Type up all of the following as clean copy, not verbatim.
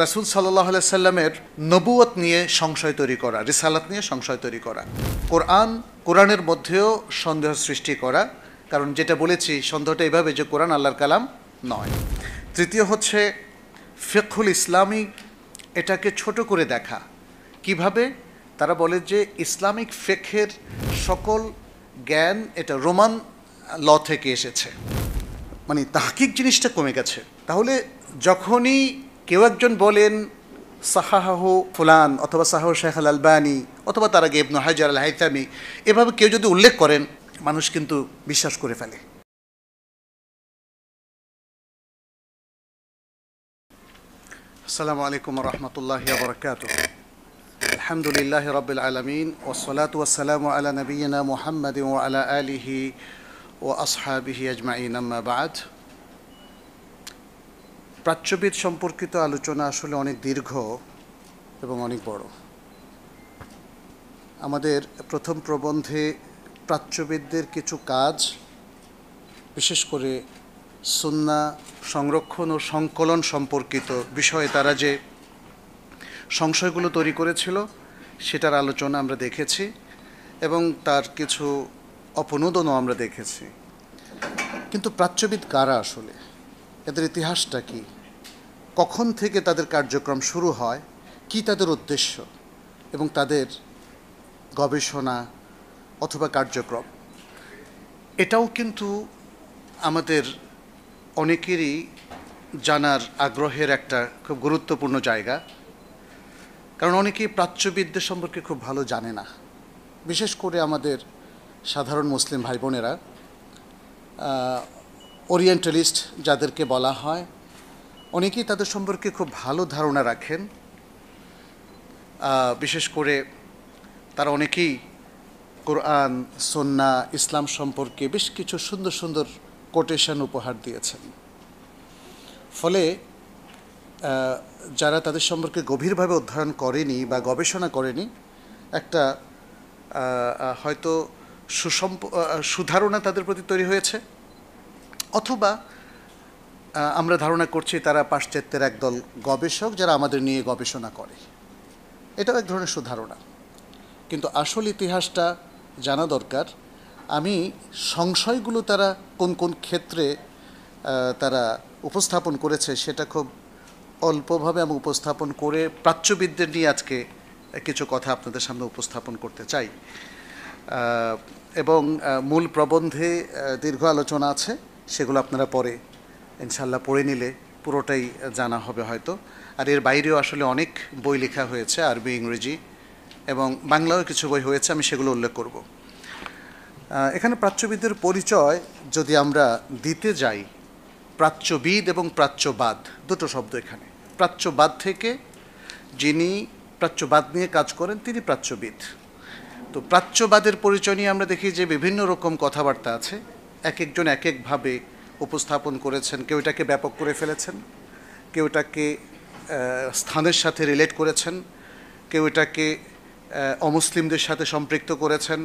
রাসূল সাল্লাল্লাহু আলাইহি সাল্লামের নবুয়ত নিয়ে সংশয় তৈরি করা, রিসালাত নিয়ে সংশয় তৈরি করা, কোরআনের মধ্যেও সন্দেহ সৃষ্টি করা। কারণ যেটা বলেছি, সন্দেহটা এভাবে যে কোরআন আল্লাহর কালাম নয়। তৃতীয় হচ্ছে ফিকহুল ইসলামী, এটাকে ছোট করে দেখা। কিভাবে? তারা বলে যে ইসলামিক ফিকহের সকল জ্ঞান এটা রোমান ল থেকে এসেছে, মানে তাহকিক জিনিসটা কমে গেছে। তাহলে যখনই কেউ একজন বলেন সাহাহু ফুলান অথবা সাহাহু শেখ আল আলবানী অথবা তার আগে ইবনে হাজার আল হাইতামি, এভাবে কেউ যদি উল্লেখ করেন, মানুষ কিন্তু বিশ্বাস করে ফেলে। আসসালামু আলাইকুম ওয়া রাহমাতুল্লাহি ওয়া বারাকাতুহু। আলহামদুলিল্লাহি রাব্বিল আলামিন ওয়াসসালাতু ওয়াসসালামু আলা নাবিয়িনা মুহাম্মাদিন ওয়া আলা আলিহি ওয়া আসহাবিহি আজমাইন, আম্মা বা'দ। প্রাচ্যবিদ সম্পর্কিত আলোচনা আসলে অনেক দীর্ঘ এবং অনেক বড়। আমাদের প্রথম প্রবন্ধে প্রাচ্যবিদদের কিছু কাজ, বিশেষ করে সুন্নাহ সংরক্ষণ ও সংকলন সম্পর্কিত বিষয়ে তারা যে সংশয়গুলো তৈরি করেছিল সেটার আলোচনা আমরা দেখেছি এবং তার কিছু অপনোদনও আমরা দেখেছি। কিন্তু প্রাচ্যবিদ কারা আসলে? এদের ইতিহাসটা কি? কখন থেকে তাদের কার্যক্রম শুরু হয়? কি তাদের উদ্দেশ্য এবং তাদের গবেষণা অথবা কার্যক্রম? এটাও কিন্তু আমাদের অনেকেরই জানার আগ্রহের একটা খুব গুরুত্বপূর্ণ জায়গা। কারণ অনেকেই প্রাচ্যবিদদের সম্পর্কে খুব ভালো জানে না, বিশেষ করে আমাদের সাধারণ মুসলিম ভাই বোনেরা, ওরিয়েন্টালিস্ট যাদেরকে বলা হয়, অনেকেই তাদের সম্পর্কে খুব ভালো ধারণা রাখেন। বিশেষ করে তারা অনেকেই কোরআন, সুন্নাহ, ইসলাম সম্পর্কে বেশ কিছু সুন্দর সুন্দর কোটেশন উপহার দিয়েছেন। ফলে যারা তাদের সম্পর্কে গভীরভাবে অধ্যয়ন করেনি বা গবেষণা করেনি, একটা হয়তো সুধারণা তাদের প্রতি তৈরি হয়েছে, অথবা আমরা ধারণা করছি তারা পাশ্চাত্যের একদল গবেষক যারা আমাদের নিয়ে গবেষণা করে। এটাও এক ধরনের সুধারণা। কিন্তু আসল ইতিহাসটা জানা দরকার। আমি সংশয়গুলো তারা কোন কোন ক্ষেত্রে তারা উপস্থাপন করেছে সেটা খুব অল্পভাবে আমি উপস্থাপন করে প্রাচ্যবিদদের নিয়ে আজকে কিছু কথা আপনাদের সামনে উপস্থাপন করতে চাই। এবং মূল প্রবন্ধে দীর্ঘ আলোচনা আছে, সেগুলো আপনারা পরে ইনশাল্লাহ পড়ে নিলে পুরোটাই জানা হবে হয়তো। আর এর বাইরেও আসলে অনেক বই লেখা হয়েছে, আরবি, ইংরেজি এবং বাংলাও কিছু বই হয়েছে, আমি সেগুলো উল্লেখ করব। এখানে প্রাচ্যবিদদের পরিচয় যদি আমরা দিতে যাই, প্রাচ্যবিদ এবং প্রাচ্যবাদ দুটো শব্দ এখানে। প্রাচ্যবাদ থেকে যিনি প্রাচ্যবাদ নিয়ে কাজ করেন তিনি প্রাচ্যবিদ। তো প্রাচ্যবাদের পরিচয় নিয়ে আমরা দেখি যে বিভিন্ন রকম কথাবার্তা আছে, এক একজন এক একভাবে উপস্থাপন করেছেন। কেউ এটাকে ব্যাপক করে ফেলেছেন, কেউ এটাকে স্থানের সাথে রিলেট করেছেন, কেউ এটাকে অমুসলিমদের সাথে সম্পৃক্ত করেছেন,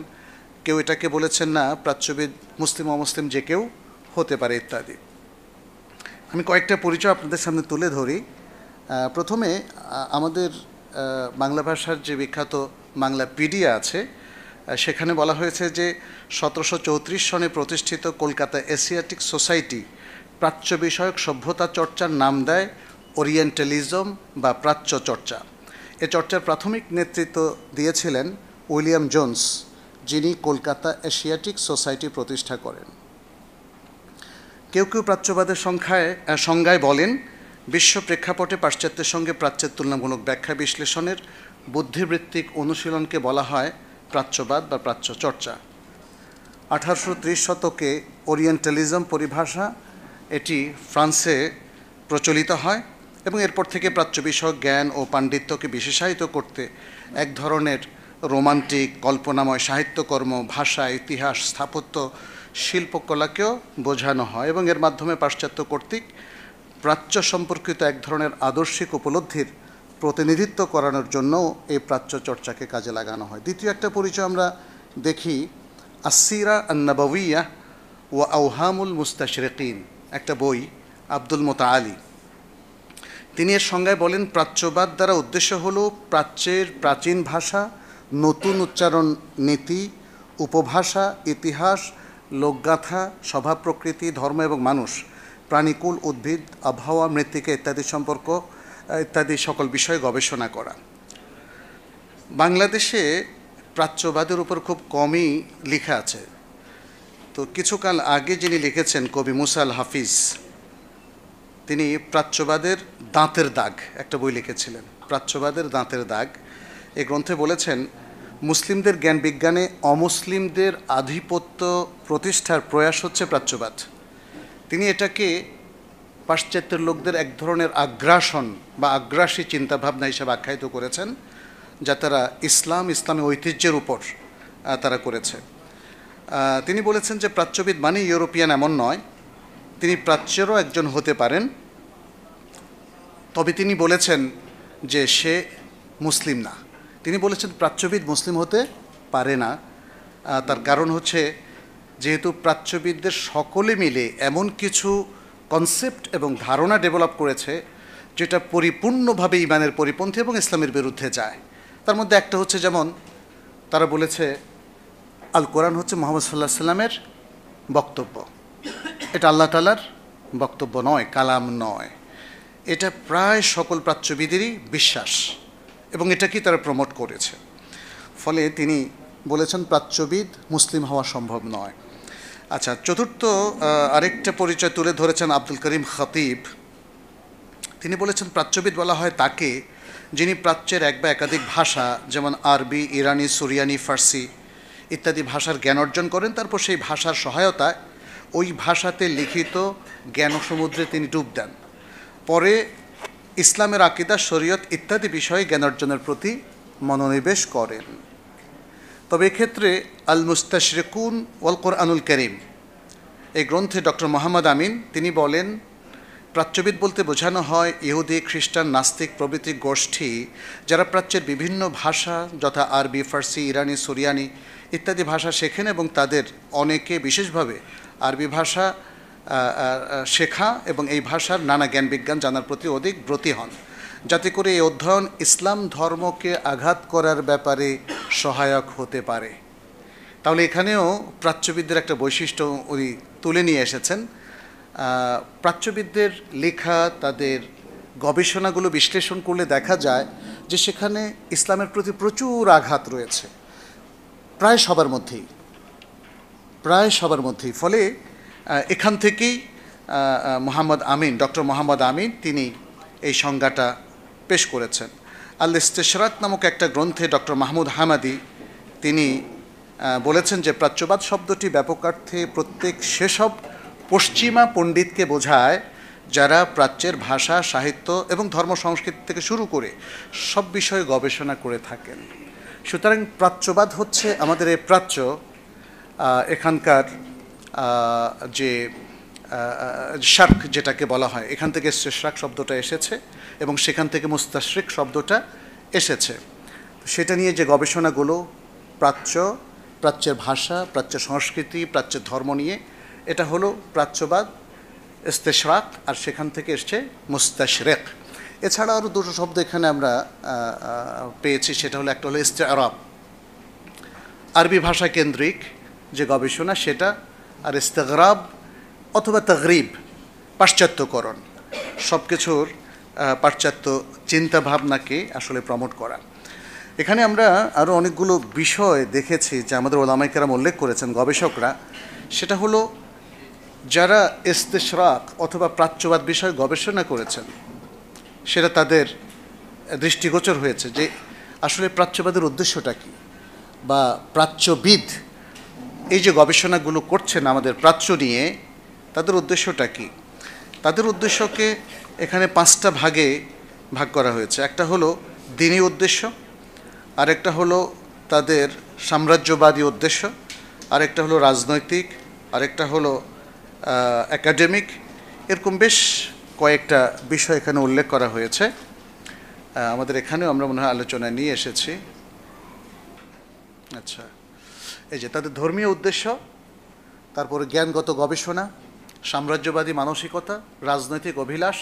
কেউ এটাকে বলেছেন না প্রাচ্যবিদ মুসলিম অমুসলিম যে কেউ হতে পারে ইত্যাদি। আমি কয়েকটা পরিচয় আপনাদের সামনে তুলে ধরি। প্রথমে আমাদের বাংলা ভাষার যে বিখ্যাত বাংলাপিডিয়া আছে, সেখানে বলা হয়েছে যে 1734 সনে প্রতিষ্ঠিত কলকাতা এশিয়াটিক সোসাইটি প্রাচ্য বিষয়ক সভ্যতা চর্চার নাম দেয় ওরিয়েন্টালিজম বা প্রাচ্য চর্চা। এ চর্চার প্রাথমিক নেতৃত্ব দিয়েছিলেন উইলিয়াম জোন্স, যিনি কলকাতা এশিয়াটিক সোসাইটি প্রতিষ্ঠা করেন। কেউ কেউ প্রাচ্যবাদের সংজ্ঞায় বলেন বিশ্ব প্রেক্ষাপটে পাশ্চাত্যের সঙ্গে প্রাচ্যের তুলনামূলক ব্যাখ্যা বিশ্লেষণের বুদ্ধিবৃত্তিক অনুশীলনকে বলা হয় প্রাচ্যবাদ বা প্রাচ্য চর্চা। 1830 শতকে ওরিয়েন্টালিজম পরিভাষা এটি ফ্রান্সে প্রচলিত হয় এবং এরপর থেকে প্রাচ্য বিষয়ক জ্ঞান ও পাণ্ডিত্যকে বিশেষায়িত করতে এক ধরনের রোমান্টিক কল্পনাময় সাহিত্যকর্ম, ভাষা, ইতিহাস, স্থাপত্য, শিল্পকলাকেও বোঝানো হয় এবং এর মাধ্যমে পাশ্চাত্য কর্তৃক প্রাচ্য সম্পর্কিত এক ধরনের আদর্শিক উপলব্ধির প্রতিনিধিত্ব করানোর জন্য এই প্রাচ্য চর্চাকে কাজে লাগানো হয়। দ্বিতীয় একটা পরিচয় আমরা দেখি, আসসিরা আন-নাবাউইয়া ওয়া আওহামুল মুস্তাশরিকিন, একটা বই, আব্দুল মোতাআলি। তিনি এর সংজ্ঞায় বলেন, প্রাচ্যবাদ দ্বারা উদ্দেশ্য হলো প্রাচ্যের প্রাচীন ভাষা, নতুন উচ্চারণ নীতি, উপভাষা, ইতিহাস, লোকগাথা, স্বভাব প্রকৃতি, ধর্ম এবং মানুষ, প্রাণীকুল, উদ্ভিদ, আবহাওয়া, মৃত্তিকা ইত্যাদি সম্পর্ক ইত্যাদি সকল বিষয়ে গবেষণা করা। বাংলাদেশে প্রাচ্যবাদের উপর খুব কমই লেখা আছে। তো কিছুকাল আগে যিনি লিখেছেন কবি মুসা আল হাফিজ, তিনি প্রাচ্যবাদের দাঁতের দাগ একটা বই লিখেছিলেন, প্রাচ্যবাদের দাঁতের দাগ। এই গ্রন্থে বলেছেন, মুসলিমদের জ্ঞান বিজ্ঞানে অমুসলিমদের আধিপত্য প্রতিষ্ঠার প্রয়াস হচ্ছে প্রাচ্যবাদ। তিনি এটাকে পাশ্চাত্যের লোকদের এক ধরনের আগ্রাসন বা আগ্রাসী চিন্তাভাবনা হিসেবে আখ্যায়িত করেছেন, যা তারা ইসলামী ঐতিহ্যের উপর তারা করেছে। তিনি বলেছেন যে প্রাচ্যবিদ মানে ইউরোপিয়ান এমন নয়, তিনি প্রাচ্যেরও একজন হতে পারেন, তবে তিনি বলেছেন যে সে মুসলিম না। তিনি বলেছেন প্রাচ্যবিদ মুসলিম হতে পারে না। তার কারণ হচ্ছে, যেহেতু প্রাচ্যবিদদের সকলে মিলে এমন কিছু কনসেপ্ট এবং ধারণা ডেভেলপ করেছে যেটা পরিপূর্ণভাবে ঈমানের পরিপন্থী এবং ইসলামের বিরুদ্ধে যায়। তার মধ্যে একটা হচ্ছে, যেমন তারা বলেছে আল কোরআন হচ্ছে মুহাম্মদ সাল্লাল্লাহু আলাইহি সাল্লামের বক্তব্য, এটা আল্লাহ তাআলার বক্তব্য নয়, কালাম নয়। এটা প্রায় সকল প্রাচ্যবিদেরই বিশ্বাস এবং এটাকেই তারা প্রমোট করেছে। ফলে তিনি বলেছেন প্রাচ্যবিদ মুসলিম হওয়া সম্ভব নয়। আচ্ছা, চতুর্থ আরেকটা পরিচয় তুলে ধরেছেন আব্দুল করিম খতিব। তিনি বলেছেন প্রাচ্যবিদ বলা হয় তাকে যিনি প্রাচ্যের এক বা একাধিক ভাষা, যেমন আরবি, ইরানি, সুরিয়ানি, ফার্সি ইত্যাদি ভাষার জ্ঞান অর্জন করেন, তারপর সেই ভাষার সহায়তায় ওই ভাষাতে লিখিত জ্ঞান সমুদ্রে তিনি ডুব দেন, পরে ইসলামের আকীদা, শরীয়ত ইত্যাদি বিষয়ে জ্ঞান অর্জনের প্রতি মনোনিবেশ করেন। তবে এক্ষেত্রে আল মুস্তাশরিকুন ওয়াল কোরআনুল কারীম এই গ্রন্থে ডক্টর মোহাম্মদ আমিন তিনি বলেন, প্রাচ্যবিদ বলতে বোঝানো হয় ইহুদি, খ্রিস্টান, নাস্তিক প্রভৃতি গোষ্ঠী যারা প্রাচ্যের বিভিন্ন ভাষা যথা আরবি, ফার্সি, ইরানি, সুরিয়ানি ইত্যাদি ভাষা শেখেন এবং তাদের অনেকে বিশেষভাবে আরবি ভাষা শেখা এবং এই ভাষার নানা জ্ঞান বিজ্ঞান জানার প্রতি অধিক ব্রতী হন, যাতে করে এই অধ্যয়ন ইসলাম ধর্মকে আঘাত করার ব্যাপারে সহায়ক হতে পারে। তাহলে এখানেও প্রাচ্যবিদদের একটা বৈশিষ্ট্য উনি তুলে নিয়ে এসেছেন। প্রাচ্যবিদদের লেখা, তাদের গবেষণাগুলো বিশ্লেষণ করলে দেখা যায় যে সেখানে ইসলামের প্রতি প্রচুর আঘাত রয়েছে প্রায় সবার মধ্যেই। ফলে এখান থেকেই ডক্টর মোহাম্মদ আমিন তিনি এই সংজ্ঞাটা পেশ করেছেন। আল ইস্তেশরাক নামক একটা গ্রন্থে ডক্টর মাহমুদ হামাদি তিনি বলেছেন যে প্রাচ্যবাদ শব্দটি ব্যাপকার্থে প্রত্যেক সেসব পশ্চিমা পণ্ডিতকে বোঝায় যারা প্রাচ্যের ভাষা, সাহিত্য এবং ধর্ম সংস্কৃতি থেকে শুরু করে সব বিষয়ে গবেষণা করে থাকেন। সুতরাং প্রাচ্যবাদ হচ্ছে আমাদের এই প্রাচ্য, এখানকার যে শার্ক যেটাকে বলা হয়, এখান থেকে ইস্তেশরাক শব্দটা এসেছে এবং সেখান থেকে মুস্তাশরিক শব্দটা এসেছে। সেটা নিয়ে যে গবেষণাগুলো প্রাচ্যের ভাষা, প্রাচ্যের সংস্কৃতি, প্রাচ্যের ধর্ম নিয়ে, এটা হলো প্রাচ্যবাদ, ইস্তেশরাক, আর সেখান থেকে এসছে মুস্তাশরিক। এছাড়া আরও দুটো শব্দ এখানে আমরা পেয়েছি, সেটা হলো একটা হলো ইস্তেআরাব, আরবি ভাষা কেন্দ্রিক যে গবেষণা সেটা, আর ইস্তেগরাব অথবা তাগরিব পাশ্চাত্যকরণ, সব কিছুর পাশ্চাত্য চিন্তাভাবনাকে আসলে প্রমোট করা। এখানে আমরা আরও অনেকগুলো বিষয় দেখেছি যে আমাদের ওলামায়ে কেরাম উল্লেখ করেছেন, গবেষকরা, সেটা হলো যারা ইস্তেশরাক অথবা প্রাচ্যবাদ বিষয়ে গবেষণা করেছেন সেটা তাদের দৃষ্টিগোচর হয়েছে যে আসলে প্রাচ্যবাদের উদ্দেশ্যটা কী, বা প্রাচ্যবিদ এই যে গবেষণাগুলো করছেন আমাদের প্রাচ্য নিয়ে, তাদের উদ্দেশ্যটা কী। তাদের উদ্দেশ্যকে এখানে 5টা ভাগে ভাগ করা হয়েছে। একটা হলো দ্বীনি উদ্দেশ্য, আরেকটা হলো তাদের সাম্রাজ্যবাদী উদ্দেশ্য, আরেকটা হলো রাজনৈতিক, আরেকটা হলো একাডেমিক। এরকম বেশ কয়েকটা বিষয় এখানে উল্লেখ করা হয়েছে। আমাদের এখানেও আমরা মনে হয় আলোচনায় নিয়ে এসেছি। আচ্ছা, এই যে তাদের ধর্মীয় উদ্দেশ্য, তারপরে জ্ঞানগত গবেষণা, সাম্রাজ্যবাদী মানসিকতা, রাজনৈতিক অভিলাষ,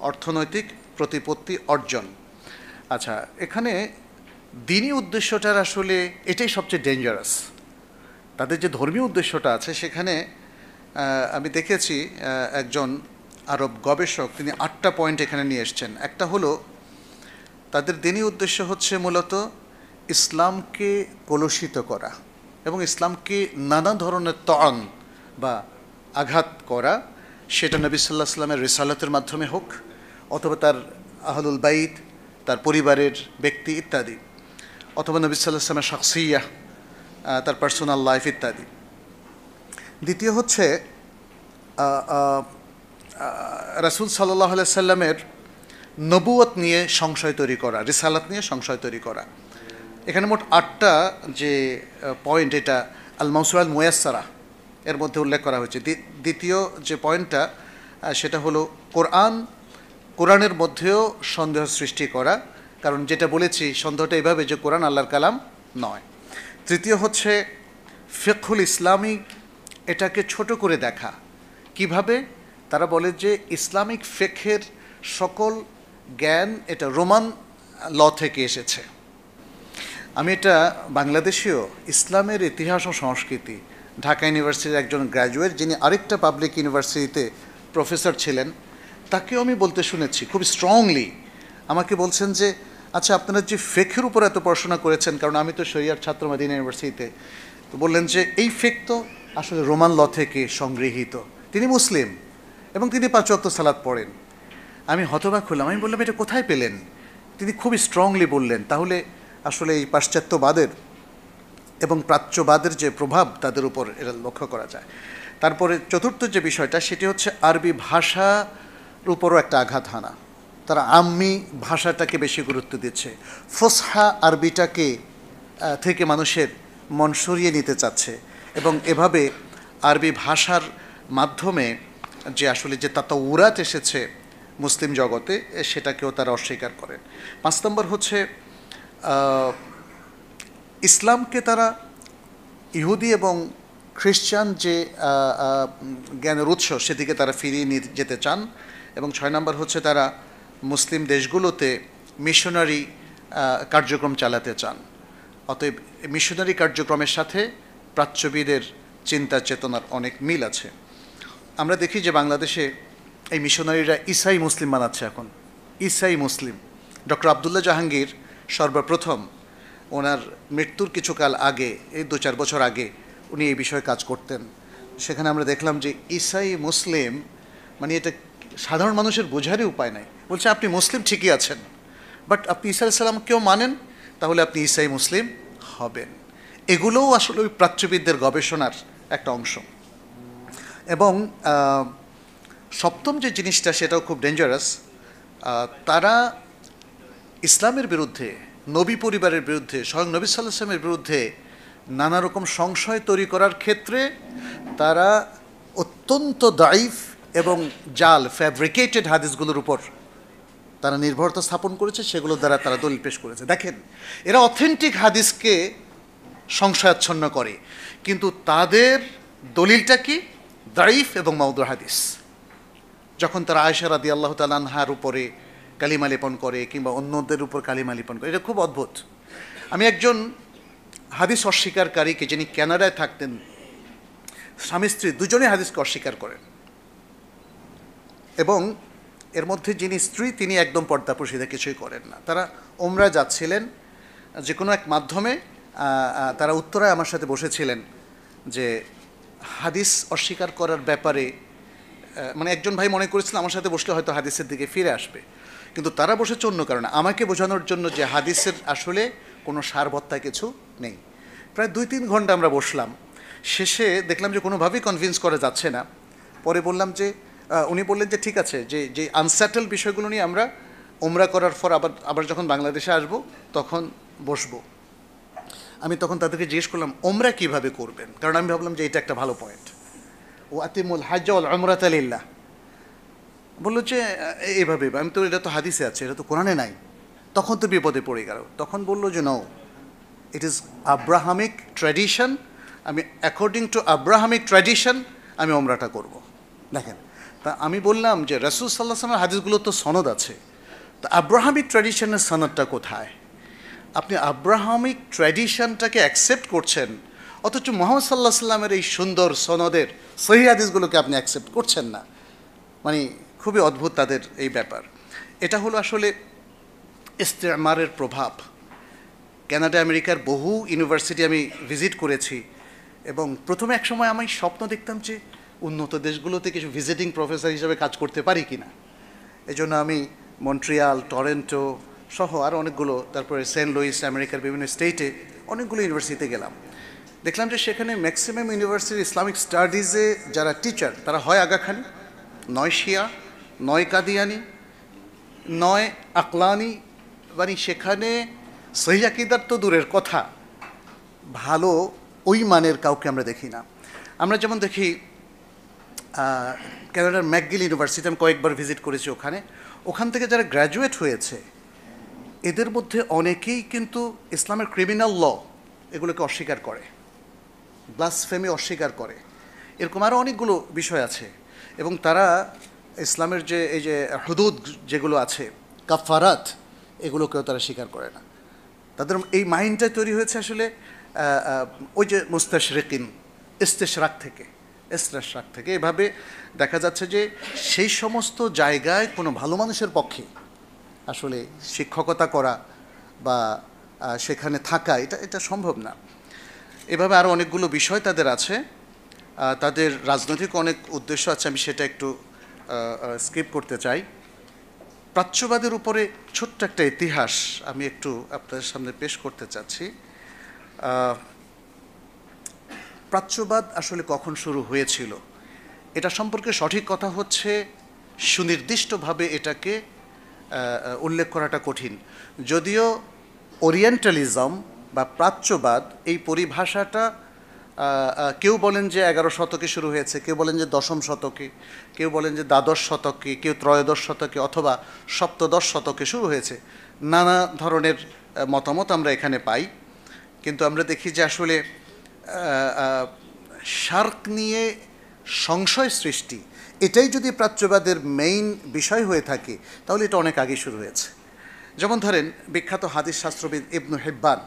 অর্থনৈতিক প্রতিপত্তি অর্জন। আচ্ছা, এখানে দিনী উদ্দেশ্যটার আসলে এটাই সবচেয়ে ডেঞ্জারাস। তাদের যে ধর্মীয় উদ্দেশ্যটা আছে সেখানে আমি দেখেছি একজন আরব গবেষক তিনি 8টা পয়েন্ট এখানে নিয়ে এসছেন। একটা হলো তাদের দিনী উদ্দেশ্য হচ্ছে মূলত ইসলামকে কলুষিত করা এবং ইসলামকে নানা ধরনের তআন বা আঘাত করা, সেটা নবী সাল্লাল্লাহু আলাইহি ওয়াসাল্লামের রিসালাতের মাধ্যমে হোক অথবা তার আহলুল বাইত, তার পরিবারের ব্যক্তি ইত্যাদি, অথবা নবী সাল্লাল্লাহু আলাইহি ওয়াসাল্লামের শাখসিয়া, তার পার্সোনাল লাইফ ইত্যাদি। দ্বিতীয় হচ্ছে রাসূল সাল্লাল্লাহু আলাইহি ওয়াসাল্লামের নবুয়ত নিয়ে সংশয় তৈরি করা, রিসালাত নিয়ে সংশয় তৈরি করা। এখানে মোট 8টা যে পয়েন্ট, এটা আল মাওসুআ আল মুয়াসসারা এর মধ্যে উল্লেখ করা হয়েছে। দ্বিতীয় যে পয়েন্টটা সেটা হলো কোরআনের মধ্যেও সন্দেহ সৃষ্টি করা, কারণ যেটা বলেছি সন্দেহটা এইভাবে যে কোরআন আল্লাহর কালাম নয়। তৃতীয় হচ্ছে ফিকহুল ইসলামী, এটাকে ছোট করে দেখা। কিভাবে? তারা বলে যে ইসলামিক ফিকহের সকল জ্ঞান এটা রোমান ল থেকে এসেছে। আমি এটা বাংলাদেশেও ইসলামের ইতিহাস ও সংস্কৃতি, ঢাকা ইউনিভার্সিটির একজন গ্র্যাজুয়েট যিনি আরেকটা পাবলিক ইউনিভার্সিটিতে প্রফেসর ছিলেন, তাকেও আমি বলতে শুনেছি খুব স্ট্রংলি। আমাকে বলছেন যে আচ্ছা, আপনারা যে ফিকহের উপর এত পড়াশোনা করেছেন, কারণ আমি তো শরিয়ার ছাত্র মাদিনা ইউনিভার্সিটিতে, তো বললেন যে এই ফিকহ তো আসলে রোমান ল থেকে সংগৃহীত। তিনি মুসলিম এবং তিনি 5 ওয়াক্ত সালাত পড়েন। আমি হতবাক হলাম, আমি বললাম এটা কোথায় পেলেন? তিনি খুব স্ট্রংলি বললেন তাহলে আসলে এই পাশ্চাত্যবাদের এবং প্রাচ্যবাদের যে প্রভাব তাদের উপর এটা লক্ষ্য করা যায়। তারপরে চতুর্থ যে বিষয়টা সেটি হচ্ছে আরবি ভাষার উপরও একটা আঘাত হানা। তারা আম্মি ভাষাটাকে বেশি গুরুত্ব দিচ্ছে, ফসহা আরবিটাকে থেকে মানুষের মন সরিয়ে নিতে চাচ্ছে, এবং এভাবে আরবি ভাষার মাধ্যমে যে আসলে যে তাতাউরাত এসেছে মুসলিম জগতে সেটাকেও তারা অস্বীকার করেন। 5 নম্বর হচ্ছে ইসলামকে তারা ইহুদি এবং খ্রিস্টান যে জ্ঞানের উৎস সেদিকে তারা ফিরিয়ে নিয়ে যেতে চান। এবং 6 নম্বর হচ্ছে তারা মুসলিম দেশগুলোতে মিশনারি কার্যক্রম চালাতে চান। অতএব মিশনারি কার্যক্রমের সাথে প্রাচ্যবিদের চিন্তা চেতনার অনেক মিল আছে। আমরা দেখি যে বাংলাদেশে এই মিশনারিরা ঈসাই মুসলিম বানাচ্ছে এখন, ঈসাই মুসলিম। ডক্টর আবদুল্লাহ জাহাঙ্গীর সর্বপ্রথম ওনার মৃত্যুর কিছুকাল আগে, এই 2-4 বছর আগে উনি এই বিষয়ে কাজ করতেন। সেখানে আমরা দেখলাম যে ঈসাই মুসলিম মানে এটা সাধারণ মানুষের বোঝারই উপায় নাই। বলছে আপনি মুসলিম ঠিকই আছেন, বাট আপনি ঈসা আলাইহিস সালামকেও মানেন, তাহলে আপনি ঈসাই মুসলিম হবেন। এগুলোও আসলে ওই প্রাচ্যবিদদের গবেষণার একটা অংশ। এবং সপ্তম যে জিনিসটা সেটাও খুব ডেঞ্জারাস, তারা ইসলামের বিরুদ্ধে, নবী পরিবারের বিরুদ্ধে, স্বয়ং নবী সাল্লাল্লাহু আলাইহি ওয়াসাল্লামের বিরুদ্ধে নানা রকম সংশয় তৈরি করার ক্ষেত্রে তারা অত্যন্ত দাইফ এবং জাল ফ্যাব্রিকেটেড হাদিসগুলোর উপর তারা নির্ভরতা স্থাপন করেছে, সেগুলোর দ্বারা তারা দলিল পেশ করেছে। দেখেন, এরা অথেন্টিক হাদিসকে সংশয়াচ্ছন্ন করে, কিন্তু তাদের দলিলটা কি? দাইফ এবং মাউদু হাদিস। যখন তারা আয়েশা রাদিয়াল্লাহু তাআলা আনহার উপরে কালিমা লেপন করে কিংবা অন্যদের উপর কালিমা লেপন করে, এটা খুব অদ্ভুত। আমি একজন হাদিস অস্বীকারীকে, যিনি কানাডায় থাকতেন, স্বামী স্ত্রী দুজনেই হাদিসকে অস্বীকার করেন, এবং এর মধ্যে যিনি স্ত্রী তিনি একদম পর্দাপ্রসিদ্ধা, কিছুই করেন না। তারা ওমরা যাচ্ছিলেন, যে কোনো এক মাধ্যমে তারা উত্তরায় আমার সাথে বসেছিলেন যে হাদিস অস্বীকার করার ব্যাপারে, মানে একজন ভাই মনে করেছিলেন আমার সাথে বসলে হয়তো হাদিসের দিকে ফিরে আসবে, কিন্তু তারা বসেছে অন্য কারণে, আমাকে বোঝানোর জন্য যে হাদিসের আসলে কোনো সারবত্তা কিছু নেই। প্রায় 2-3 ঘন্টা আমরা বসলাম, শেষে দেখলাম যে কোনোভাবেই কনভিন্স করা যাচ্ছে না। পরে বললাম যে, উনি বললেন যে ঠিক আছে, যে আনসেটেল বিষয়গুলো নিয়ে আমরা ওমরা করার পর আবার যখন বাংলাদেশে আসব তখন বসবো। আমি তখন তাদেরকে জিজ্ঞেস করলাম ওমরা কীভাবে করবেন, কারণ আমি ভাবলাম যে এটা একটা ভালো পয়েন্ট। ও আতিমুল হাজ্জ ওয়াল উমরাতা লিল্লাহ, বললো যে এইভাবে। আমি তো এটা তো হাদিসে আছে, এটা তো কোরআনে নাই। তখন তো বিপদে পড়ে গেল। তখন বললো যে no, it is Abrahamic tradition, আমি অ্যাকর্ডিং টু আব্রাহামিক ট্র্যাডিশন আমি ওমরাটা করব। দেখেন, তা আমি বললাম যে রাসূল সাল্লাল্লাহু আলাইহি ওয়াসাল্লামের হাদিসগুলো তো সনদ আছে, তো আব্রাহামিক ট্র্যাডিশনের সনদটা কোথায়? আপনি আব্রাহামিক ট্র্যাডিশনটাকে অ্যাকসেপ্ট করছেন, অথচ মুহাম্মদ সাল্লাল্লাহু আলাইহি সাল্লামের এই সুন্দর সনদের সহিহ হাদিসগুলোকে আপনি অ্যাকসেপ্ট করছেন না। মানে খুবই অদ্ভুত তাদের এই ব্যাপার। এটা হলো আসলে ইস্তেমারের প্রভাব। কানাডা আমেরিকার বহু ইউনিভার্সিটি আমি ভিজিট করেছি, এবং প্রথমে এক সময় আমি স্বপ্ন দেখতাম যে উন্নত দেশগুলোতে কিছু ভিজিটিং প্রফেসর হিসেবে কাজ করতে পারি কিনা। এই জন্য আমি মন্ট্রিয়াল, টরেন্টো সহ আরও অনেকগুলো, তারপরে সেন্ট লুইস, আমেরিকার বিভিন্ন স্টেটে অনেকগুলো ইউনিভার্সিটিতে গেলাম। দেখলাম যে সেখানে ম্যাক্সিমাম ইউনিভার্সিটি ইসলামিক স্টাডিজে যারা টিচার তারা হয় আগা খান, নয় শিয়া, নয় কাদিয়ানি, নয় আকলানি। মানে সেখানে সহিহ আকীদার তো দূরের কথা, ভালো ওই মানের কাউকে আমরা দেখি না। আমরা যেমন দেখি কানাডার ম্যাকগিল ইউনিভার্সিটি, আমি কয়েকবার ভিজিট করেছি ওখান থেকে যারা গ্র্যাজুয়েট হয়েছে এদের মধ্যে অনেকেই কিন্তু ইসলামের ক্রিমিনাল ল এগুলোকে অস্বীকার করে, ব্লাসফেমি অস্বীকার করে। এরকম আরও অনেকগুলো বিষয় আছে, এবং তারা ইসলামের যে এই যে হুদুদ যেগুলো আছে, কাফারাত, এগুলোকেও তারা স্বীকার করে না। তাদের এই মাইন্ডটাই তৈরি হয়েছে আসলে ওই যে মুস্তাশরিকিন, ইস্তেশরাক থেকে। এভাবে দেখা যাচ্ছে যে সেই সমস্ত জায়গায় কোনো ভালো মানুষের পক্ষে আসলে শিক্ষকতা করা বা সেখানে থাকা এটা সম্ভব না। এভাবে আরও অনেকগুলো বিষয় তাদের আছে, তাদের রাজনৈতিক অনেক উদ্দেশ্য আছে, আমি সেটা একটু স্কিপ করতে চাই। প্রাচ্যবাদের উপরে ছোট্ট একটা ইতিহাস আমি একটু আপনাদের সামনে পেশ করতে চাচ্ছি। প্রাচ্যবাদ আসলে কখন শুরু হয়েছিল এটা সম্পর্কে সঠিক কথা হচ্ছে সুনির্দিষ্টভাবে এটাকে উল্লেখ করাটা কঠিন। যদিও ওরিয়েন্টালিজম বা প্রাচ্যবাদ এই পরিভাষাটা কেউ বলেন যে 11 শতকে শুরু হয়েছে, কেউ বলেন যে 10ম শতকে, কেউ বলেন যে দ্বাদশ শতকে, কেউ ত্রয়োদশ শতকে অথবা সপ্তদশ শতকে শুরু হয়েছে। নানা ধরনের মতামত আমরা এখানে পাই, কিন্তু আমরা দেখি যে আসলে শার্ক নিয়ে সংশয় সৃষ্টি এটাই যদি প্রাচ্যবাদের মেইন বিষয় হয়ে থাকে তাহলে এটা অনেক আগে শুরু হয়েছে। যেমন ধরেন বিখ্যাত হাদিস শাস্ত্রবিদ ইবনু হিব্বান,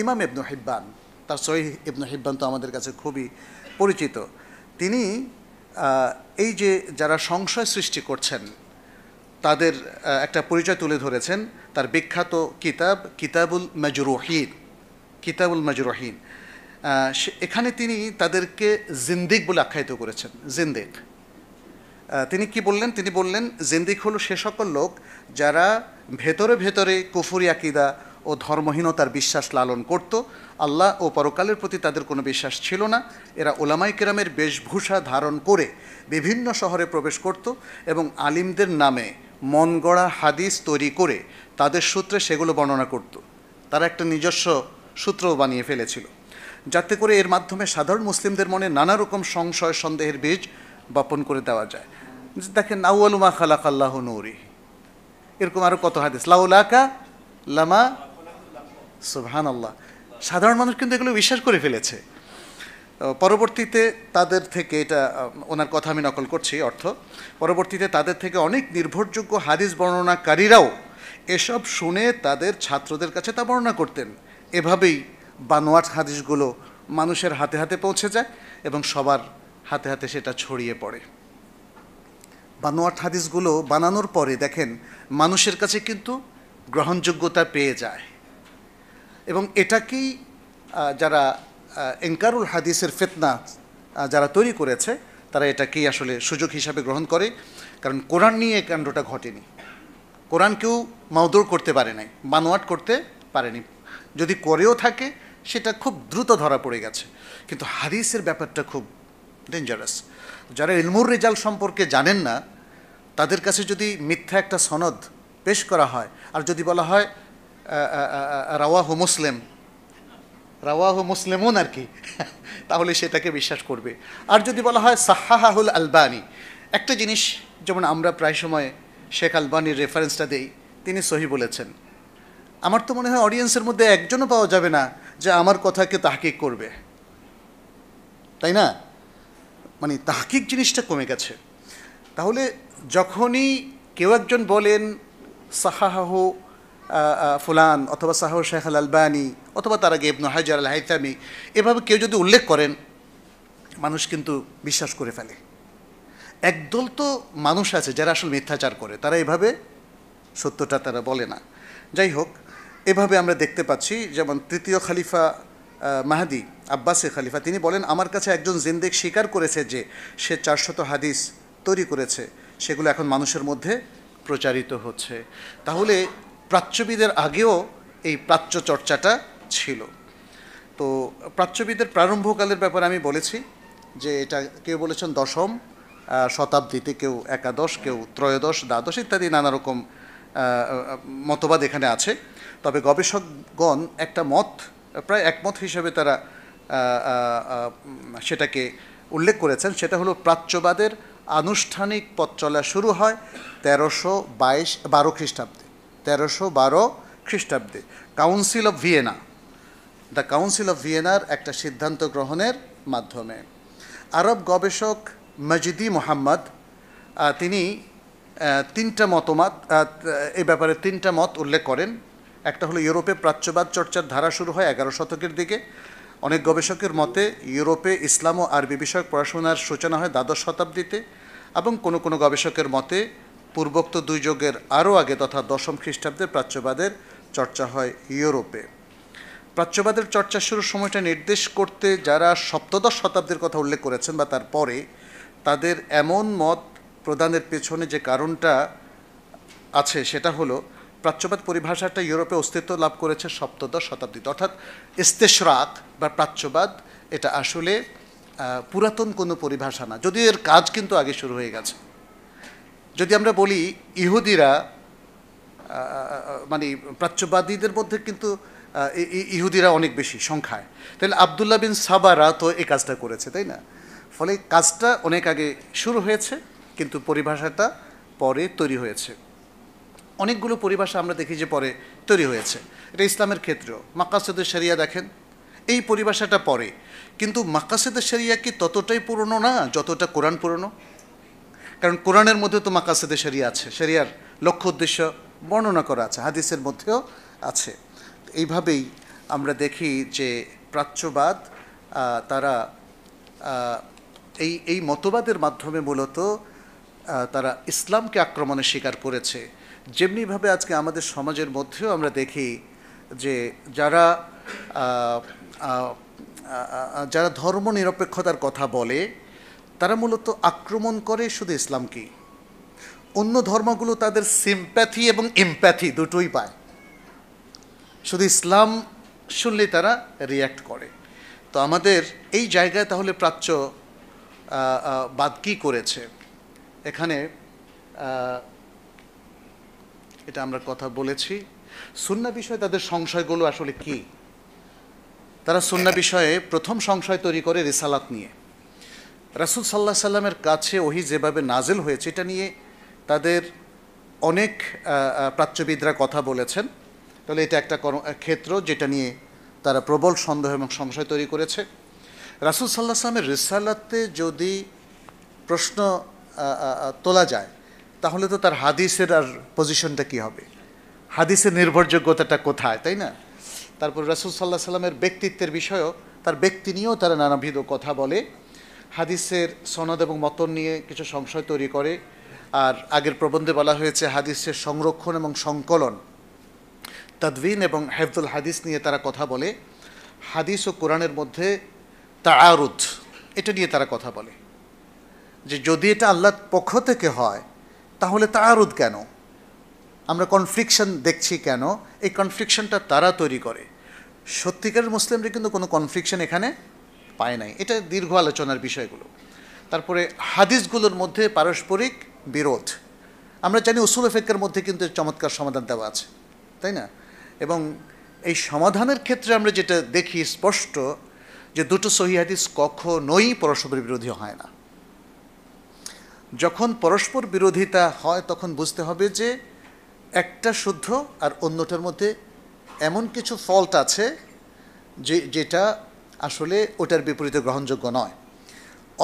ইমাম ইবনু হিব্বান, তার সহিহ ইবনু হিব্বান তো আমাদের কাছে খুবই পরিচিত। তিনি এই যে যারা সংশয় সৃষ্টি করছেন তাদের একটা পরিচয় তুলে ধরেছেন তার বিখ্যাত কিতাব কিতাবুল মাজরুহিন। এখানে তিনি তাদেরকে জিন্দিক বলে আখ্যায়িত করেছেন। জিন্দিক তিনি কি বললেন? তিনি বললেন জিন্দিক হলো সে সকল লোক যারা ভেতরে ভেতরে কুফরি আকীদা ও ধর্মহীনতার বিশ্বাস লালন করত, আল্লাহ ও পরকালের প্রতি তাদের কোনো বিশ্বাস ছিল না। এরা ওলামায়ে কেরামের বেশভূষা ধারণ করে বিভিন্ন শহরে প্রবেশ করত এবং আলিমদের নামে মন গড়া হাদিস তৈরি করে তাদের সূত্রে সেগুলো বর্ণনা করত। তারা একটা নিজস্ব সূত্রও বানিয়ে ফেলেছিল, যাতে করে এর মাধ্যমে সাধারণ মুসলিমদের মনে নানা রকম সংশয় সন্দেহের বীজ বপন করে দেওয়া যায়। দেখেন আউয়ালু মা খালাকাল্লাহু নূরি, এরকম আরও কত হাদিস, লাউলাকা লামা, সুবহানাল্লাহ। সাধারণ মানুষ কিন্তু এগুলো বিশ্বাস করে ফেলেছে। পরবর্তীতে তাদের থেকে, এটা ওনার কথা আমি নকল করছি অর্থ, পরবর্তীতে তাদের থেকে অনেক নির্ভরযোগ্য হাদিস বর্ণনাকারীরাও এসব শুনে তাদের ছাত্রদের কাছে তা বর্ণনা করতেন। এভাবেই বানোয়াট হাদিসগুলো মানুষের হাতে হাতে পৌঁছে যায় এবং সবার হাতে হাতে সেটা ছড়িয়ে পড়ে। বানোয়াট হাদিসগুলো বানানোর পরে দেখেন মানুষের কাছে কিন্তু গ্রহণযোগ্যতা পেয়ে যায়, এবং এটাকেই যারা ইনকারুল হাদিসের ফিতনা যারা তৈরি করেছে তারা এটাকেই আসলে সুযোগ হিসাবে গ্রহণ করে। কারণ কোরআন নিয়ে এই কাণ্ডটা ঘটেনি, কোরআন কেউ মাউদুর করতে পারে নাই, বানোয়াট করতে পারেনি, যদি করেও থাকে সেটা খুব দ্রুত ধরা পড়ে গেছে। কিন্তু হাদিসের ব্যাপারটা খুব ডেঞ্জারাস। যারা ইলমুর রিজাল সম্পর্কে জানেন না তাদের কাছে যদি মিথ্যা একটা সনদ পেশ করা হয় আর যদি বলা হয় রাওয়াহু মুসলিমুন আর কি, তাহলে সেটাকে বিশ্বাস করবে। আর যদি বলা হয় সাহাহাহুল আলবানি, একটা জিনিস যেমন আমরা প্রায় সময় শেখ আলবানির রেফারেন্সটা দেই, তিনি সহি বলেছেন, আমার তো মনে হয় অডিয়েন্সের মধ্যে একজনও পাওয়া যাবে না যে আমার কথাকে তাহকিক করবে, তাই না? মানে তাহকিক জিনিসটা কমে গেছে। তাহলে যখনই কেউ একজন বলেন সাহাহু ফুলান অথবা সাহাহু শেখ আল আলবানী অথবা তার আগে ইবনু হাজার আল হাইতামি, এভাবে কেউ যদি উল্লেখ করেন মানুষ কিন্তু বিশ্বাস করে ফেলে। একদল তো মানুষ আছে যারা আসলে মিথ্যাচার করে, তারা এভাবে সত্যটা তারা বলে না। যাই হোক, এভাবে আমরা দেখতে পাচ্ছি যেমন তৃতীয় খলিফা মাহদি আব্বাসী খলিফা, তিনি বলেন আমার কাছে একজন জিন্দেক স্বীকার করেছে যে সে 400 হাদিস তৈরি করেছে, সেগুলো এখন মানুষের মধ্যে প্রচারিত হচ্ছে। তাহলে প্রাচ্যবিদের আগেও এই প্রাচ্য চর্চাটা ছিল। তো প্রাচ্যবিদের প্রারম্ভকালের ব্যাপারে আমি বলেছি যে এটা কেউ বলেছেন দশম শতাব্দীতে, কেউ একাদশ, কেউ ত্রয়োদশ, দ্বাদশ ইত্যাদি নানা রকম মতবাদ এখানে আছে। তবে গবেষকগণ একটা মত, প্রায় একমত হিসেবে তারা সেটাকে উল্লেখ করেছেন, সেটা হলো প্রাচ্যবাদের আনুষ্ঠানিক পথ চলা শুরু হয় 1312 খ্রিস্টাব্দে। 1312 খ্রিস্টাব্দে council of Vienna, the council of ভিয়েনার একটা সিদ্ধান্ত গ্রহণের মাধ্যমে। আরব গবেষক মজিদি মোহাম্মদ তিনি তিনটা মতবাদ এই ব্যাপারে তিনটা মত উল্লেখ করেন। একটা হলো ইউরোপে প্রাচ্যবাদ চর্চার ধারা শুরু হয় 11 শতকের দিকে। অনেক গবেষকের মতে ইউরোপে ইসলাম ও আরবি বিষয়ক পড়াশোনার সূচনা হয় দ্বাদশ শতাব্দীতে, এবং কোনো কোনো গবেষকের মতে পূর্বোক্ত দুই যুগের আরও আগে তথা দশম খ্রিস্টাব্দে প্রাচ্যবাদের চর্চা হয় ইউরোপে। প্রাচ্যবাদের চর্চা শুরুর সময়টা নির্দেশ করতে যারা সপ্তদশ শতাব্দীর কথা উল্লেখ করেছেন বা তারপরে, তাদের এমন মত প্রদানের পেছনে যে কারণটা আছে সেটা হলো প্রাচ্যবাদ পরিভাষাটা ইউরোপে অস্তিত্ব লাভ করেছে সপ্তদশ শতাব্দীতে। অর্থাৎ ইস্তেশরাক বা প্রাচ্যবাদ এটা আসলে পুরাতন কোনো পরিভাষা না, যদিও এর কাজ কিন্তু আগে শুরু হয়ে গেছে। যদি আমরা বলি ইহুদিরা মানে প্রাচ্যবাদীদের মধ্যে কিন্তু ইহুদিরা অনেক বেশি সংখ্যায়, তাহলে আবদুল্লাহ বিন সাবারা তো এই কাজটা করেছে, তাই না? ফলে কাজটা অনেক আগে শুরু হয়েছে, কিন্তু পরিভাষাটা পরে তৈরি হয়েছে। অনেকগুলো পরিভাষা আমরা দেখি যে পরে তৈরি হয়েছে, এটা ইসলামের ক্ষেত্রেও। মাকাসেদে শরিয়া দেখেন, এই পরিভাষাটা পরে, কিন্তু মাকাসেদে শরিয়া কি ততটাই পুরনো না যতটা কোরআন পুরনো? কারণ কোরআনের মধ্যে তো মাকাসেদে শরিয়া আছে, শরিয়ার লক্ষ্য উদ্দেশ্য বর্ণনা করা আছে, হাদিসের মধ্যেও আছে। এইভাবেই আমরা দেখি যে প্রাচ্যবাদ তারা এই মতবাদের মাধ্যমে মূলত তারা ইসলামকে আক্রমণের শিকার করেছে। যেমনিভাবে আজকে আমাদের সমাজের মধ্যেও আমরা দেখি যে যারা যারা ধর্ম নিরপেক্ষতার কথা বলে তারা মূলত আক্রমণ করে শুধু ইসলামকেই। অন্য ধর্মগুলো তাদের সিম্প্যাথি এবং এমপ্যাথি দুটোই পায়, শুধু ইসলাম শুনলেই তারা রিয়্যাক্ট করে। তো আমাদের এই জায়গায় তাহলে প্রাচ্য বাদ কী করেছে? এখানে এটা আমরা কথা বলেছি, সুন্না বিষয়ে তাদের সংশয়গুলো আসলে কি। তারা সুন্না বিষয়ে প্রথম সংশয় তৈরি করে রিসালাত নিয়ে। রাসূল সাল্লাল্লাহু আলাইহি সাল্লামের কাছে ওহী যেভাবে নাজিল হয়েছে এটা নিয়ে তাদের অনেক প্রাচ্যবিদরা কথা বলেছেন। তাহলে এটা একটা ক্ষেত্র যেটা নিয়ে তারা প্রবল সন্দেহ এবং সংশয় তৈরি করেছে। রাসূল সাল্লাল্লাহু আলাইহি সাল্লামের রিসালাতে যদি প্রশ্ন তোলা যায় তাহলে তো তার হাদিসের আর পজিশনটা কী হবে, হাদিসের নির্ভরযোগ্যতাটা কোথায়, তাই না? তারপর রাসূল সাল্লাল্লাহু আলাইহি সাল্লামের ব্যক্তিত্বের বিষয়েও, তার ব্যক্তি নিয়েও তারা নানাবিধ কথা বলে। হাদিসের সনদ এবং মতন নিয়ে কিছু সংশয় তৈরি করে। আর আগের প্রবন্ধে বলা হয়েছে হাদিসের সংরক্ষণ এবং সংকলন, তাদবিন এবং হেফজুল হাদিস নিয়ে তারা কথা বলে। হাদিস ও কোরআনের মধ্যে তাআরুদ, এটা নিয়ে তারা কথা বলে যে যদি এটা আল্লাহর পক্ষ থেকে হয় তাহলে তাআরুদ কেন, আমরা কনফ্লিকশন দেখছি কেন? এই কনফ্লিকশনটা তারা তৈরি করে। সত্যিকারের মুসলিমরা কিন্তু কোনো কনফ্লিকশন এখানে পায় নাই। এটা দীর্ঘ আলোচনার বিষয়গুলো। তারপরে হাদিসগুলোর মধ্যে পারস্পরিক বিরোধ, আমরা জানি উসুল ফিকহের মধ্যে কিন্তু চমৎকার সমাধান দেওয়া আছে, তাই না? এবং এই সমাধানের ক্ষেত্রে আমরা যেটা দেখি স্পষ্ট যে দুটো সহিহ হাদিস কখনোই পরস্পর বিরোধী হয় না। যখন পরস্পর বিরোধিতা হয় তখন বুঝতে হবে যে একটা শুদ্ধ আর অন্যটার মধ্যে এমন কিছু ফল্ট আছে যেটা আসলে ওটার বিপরীতে গ্রহণযোগ্য নয়।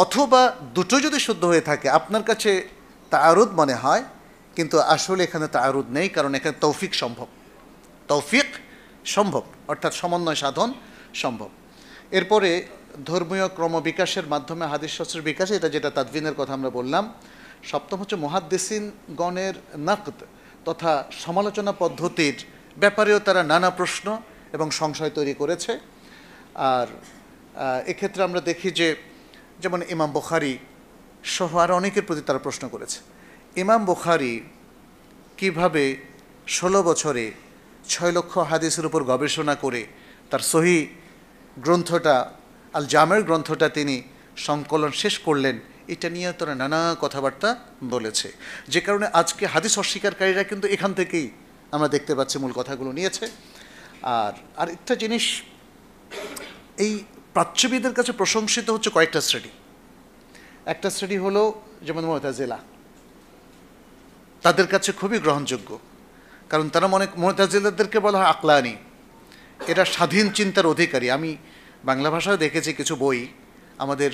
অথবা দুটো যদি শুদ্ধ হয়ে থাকে, আপনার কাছে তাআরুদ মনে হয়, কিন্তু আসলে এখানে তাআরুদ নেই, কারণ এখানে তৌফিক সম্ভব, তৌফিক সম্ভব, অর্থাৎ সমন্বয় সাধন সম্ভব। এরপরে ধর্মীয় ক্রমবিকাশের মাধ্যমে হাদিস শাস্ত্রের বিকাশ, এটা যেটা তাদবিনের কথা আমরা বললাম। সপ্তম হচ্ছে মুহাদ্দিসিনগণের নাকদ তথা সমালোচনা পদ্ধতির ব্যাপারেও তারা নানা প্রশ্ন এবং সংশয় তৈরি করেছে। আর এক্ষেত্রে আমরা দেখি যে যেমন ইমাম বুখারী সহ আর অনেকের প্রতি তারা প্রশ্ন করেছে। ইমাম বুখারী কিভাবে 16 বছরে 6 লক্ষ হাদিসের উপর গবেষণা করে তার সহিহ গ্রন্থটা আল জামের গ্রন্থটা তিনি সংকলন শেষ করলেন, এটা নিয়ে তারা নানা কথাবার্তা বলেছে, যে কারণে আজকে হাদিস অস্বীকারীরা কিন্তু এখান থেকেই আমরা দেখতে পাচ্ছি মূল কথাগুলো নিয়েছে। আর একটা জিনিস, এই প্রাচ্যবিদদের কাছে প্রশংসিত হচ্ছে কয়েকটা শ্রেণী। একটা শ্রেণী হলো যেমন মুতাজিলা, তাদের কাছে খুবই গ্রহণযোগ্য, কারণ তারা মুতাজিলাদেরকে বলা হয় আকলানি, এরা স্বাধীন চিন্তার অধিকারী। আমি বাংলা ভাষায় দেখেছি কিছু বই, আমাদের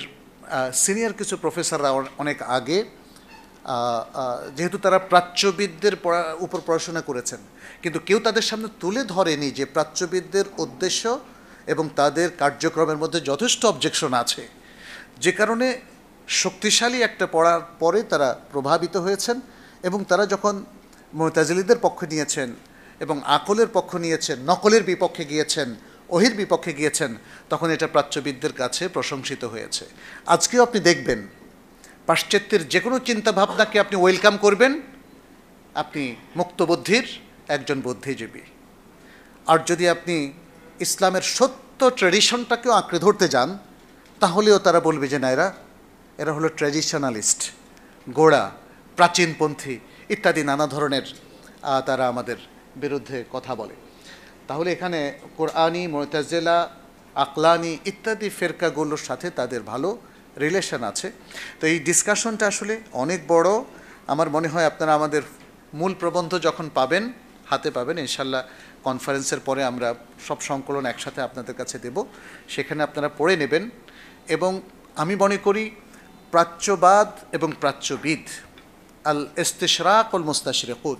সিনিয়র কিছু প্রফেসররা অনেক আগে, যেহেতু তারা প্রাচ্যবিদদের উপর পড়াশোনা করেছেন, কিন্তু কেউ তাদের সামনে তুলে ধরেনি যে প্রাচ্যবিদদের উদ্দেশ্য এবং তাদের কার্যক্রমের মধ্যে যথেষ্ট অবজেকশন আছে, যে কারণে শক্তিশালী একটা পড়ার পরে তারা প্রভাবিত হয়েছেন এবং তারা যখন মুতাজিলিদের পক্ষ নিয়েছেন এবং আকলের পক্ষ নিয়েছেন, নকলের বিপক্ষে গিয়েছেন, ওহির বিপক্ষে গিয়েছেন, তখন এটা প্রাচ্যবিদদের কাছে প্রশংসিত হয়েছে। আজকেও আপনি দেখবেন পাশ্চাত্যের যে কোনো চিন্তাভাবনাকে আপনি ওয়েলকাম করবেন, আপনি মুক্তবুদ্ধির একজন বুদ্ধিজীবী। আর যদি আপনি ইসলামের সত্য ট্র্যাডিশনটাকেও আঁকড়ে ধরতে যান, তাহলেও তারা বলবে যে না, এরা হলো ট্র্যাডিশনালিস্ট, গোড়া, প্রাচীনপন্থী ইত্যাদি নানা ধরনের তারা আমাদের বিরুদ্ধে কথা বলে। তাহলে এখানে কোরআনি, মুতাজিলা, আকলানি ইত্যাদি ফেরকাগুলোর সাথে তাদের ভালো রিলেশন আছে। তো এই ডিসকাশনটা আসলে অনেক বড়। আমার মনে হয় আপনারা আমাদের মূল প্রবন্ধ যখন পাবেন, হাতে পাবেন, ইনশাল্লাহ কনফারেন্সের পরে আমরা সব সংকলন একসাথে আপনাদের কাছে দেব, সেখানে আপনারা পড়ে নেবেন। এবং আমি মনে করি প্রাচ্যবাদ এবং প্রাচ্যবিদ, আল ইস্তিশরাক ওয়াল মুস্তাশরিকুন,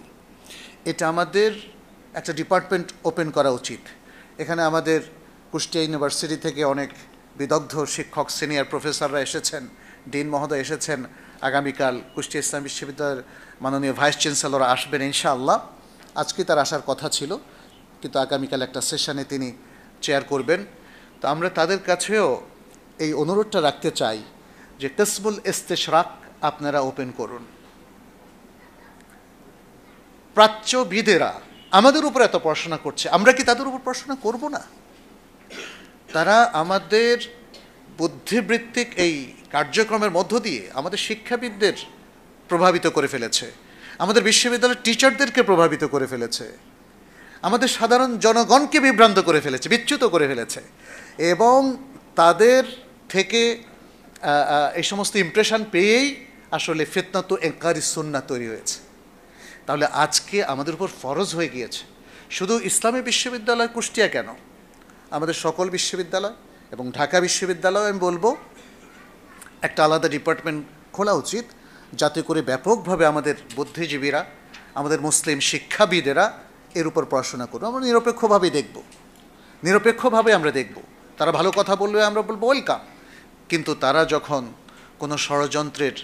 এটা আমাদের একটা ডিপার্টমেন্ট ওপেন করা উচিত। এখানে আমাদের কুষ্টিয়া ইউনিভার্সিটি থেকে অনেক বিদগ্ধ শিক্ষক, সিনিয়র প্রফেসররা এসেছেন, ডিন মহোদয় এসেছেন। আগামীকাল কুষ্টিয়া ইসলাম বিশ্ববিদ্যালয়ের মাননীয় ভাইস চ্যান্সেলর আসবেন ইনশাআল্লাহ। আজকে তার আসার কথা ছিল, কিন্তু আগামীকাল একটা সেশনে তিনি চেয়ার করবেন। তো আমরা তাদের কাছেও এই অনুরোধটা রাখতে চাই যে কিসমুল ইস্তিশরাক আপনারা ওপেন করুন। প্রাচ্যবিদেরা আমাদের উপর এত পড়াশোনা করছে, আমরা কি তাদের উপর পড়াশোনা করব না? তারা আমাদের বুদ্ধিবৃত্তিক এই কার্যক্রমের মধ্য দিয়ে আমাদের শিক্ষাবিদদের প্রভাবিত করে ফেলেছে, আমাদের বিশ্ববিদ্যালয়ের টিচারদেরকে প্রভাবিত করে ফেলেছে, আমাদের সাধারণ জনগণকে বিভ্রান্ত করে ফেলেছে, বিচ্যুত করে ফেলেছে, এবং তাদের থেকে এই সমস্ত ইমপ্রেশন পেয়েই আসলে ফিতনাত ইনকারি সুন্নাহ তৈরি হয়েছে। তাহলে আজকে আমাদের উপর ফরজ হয়ে গিয়েছে, শুধু ইসলামী বিশ্ববিদ্যালয় কুষ্টিয়া কেন, আমাদের সকল বিশ্ববিদ্যালয় এবং ঢাকা বিশ্ববিদ্যালয় আমি বলবো একটা আলাদা ডিপার্টমেন্ট খোলা উচিত, যাতে করে ব্যাপকভাবে আমাদের বুদ্ধিজীবীরা, আমাদের মুসলিম শিক্ষাবিদেরা এর উপর পড়াশোনা করবো। আমরা নিরপেক্ষভাবে আমরা দেখব। তারা ভালো কথা বললে আমরা বলবো ওয়েলকাম, কিন্তু তারা যখন কোনো ষড়যন্ত্রের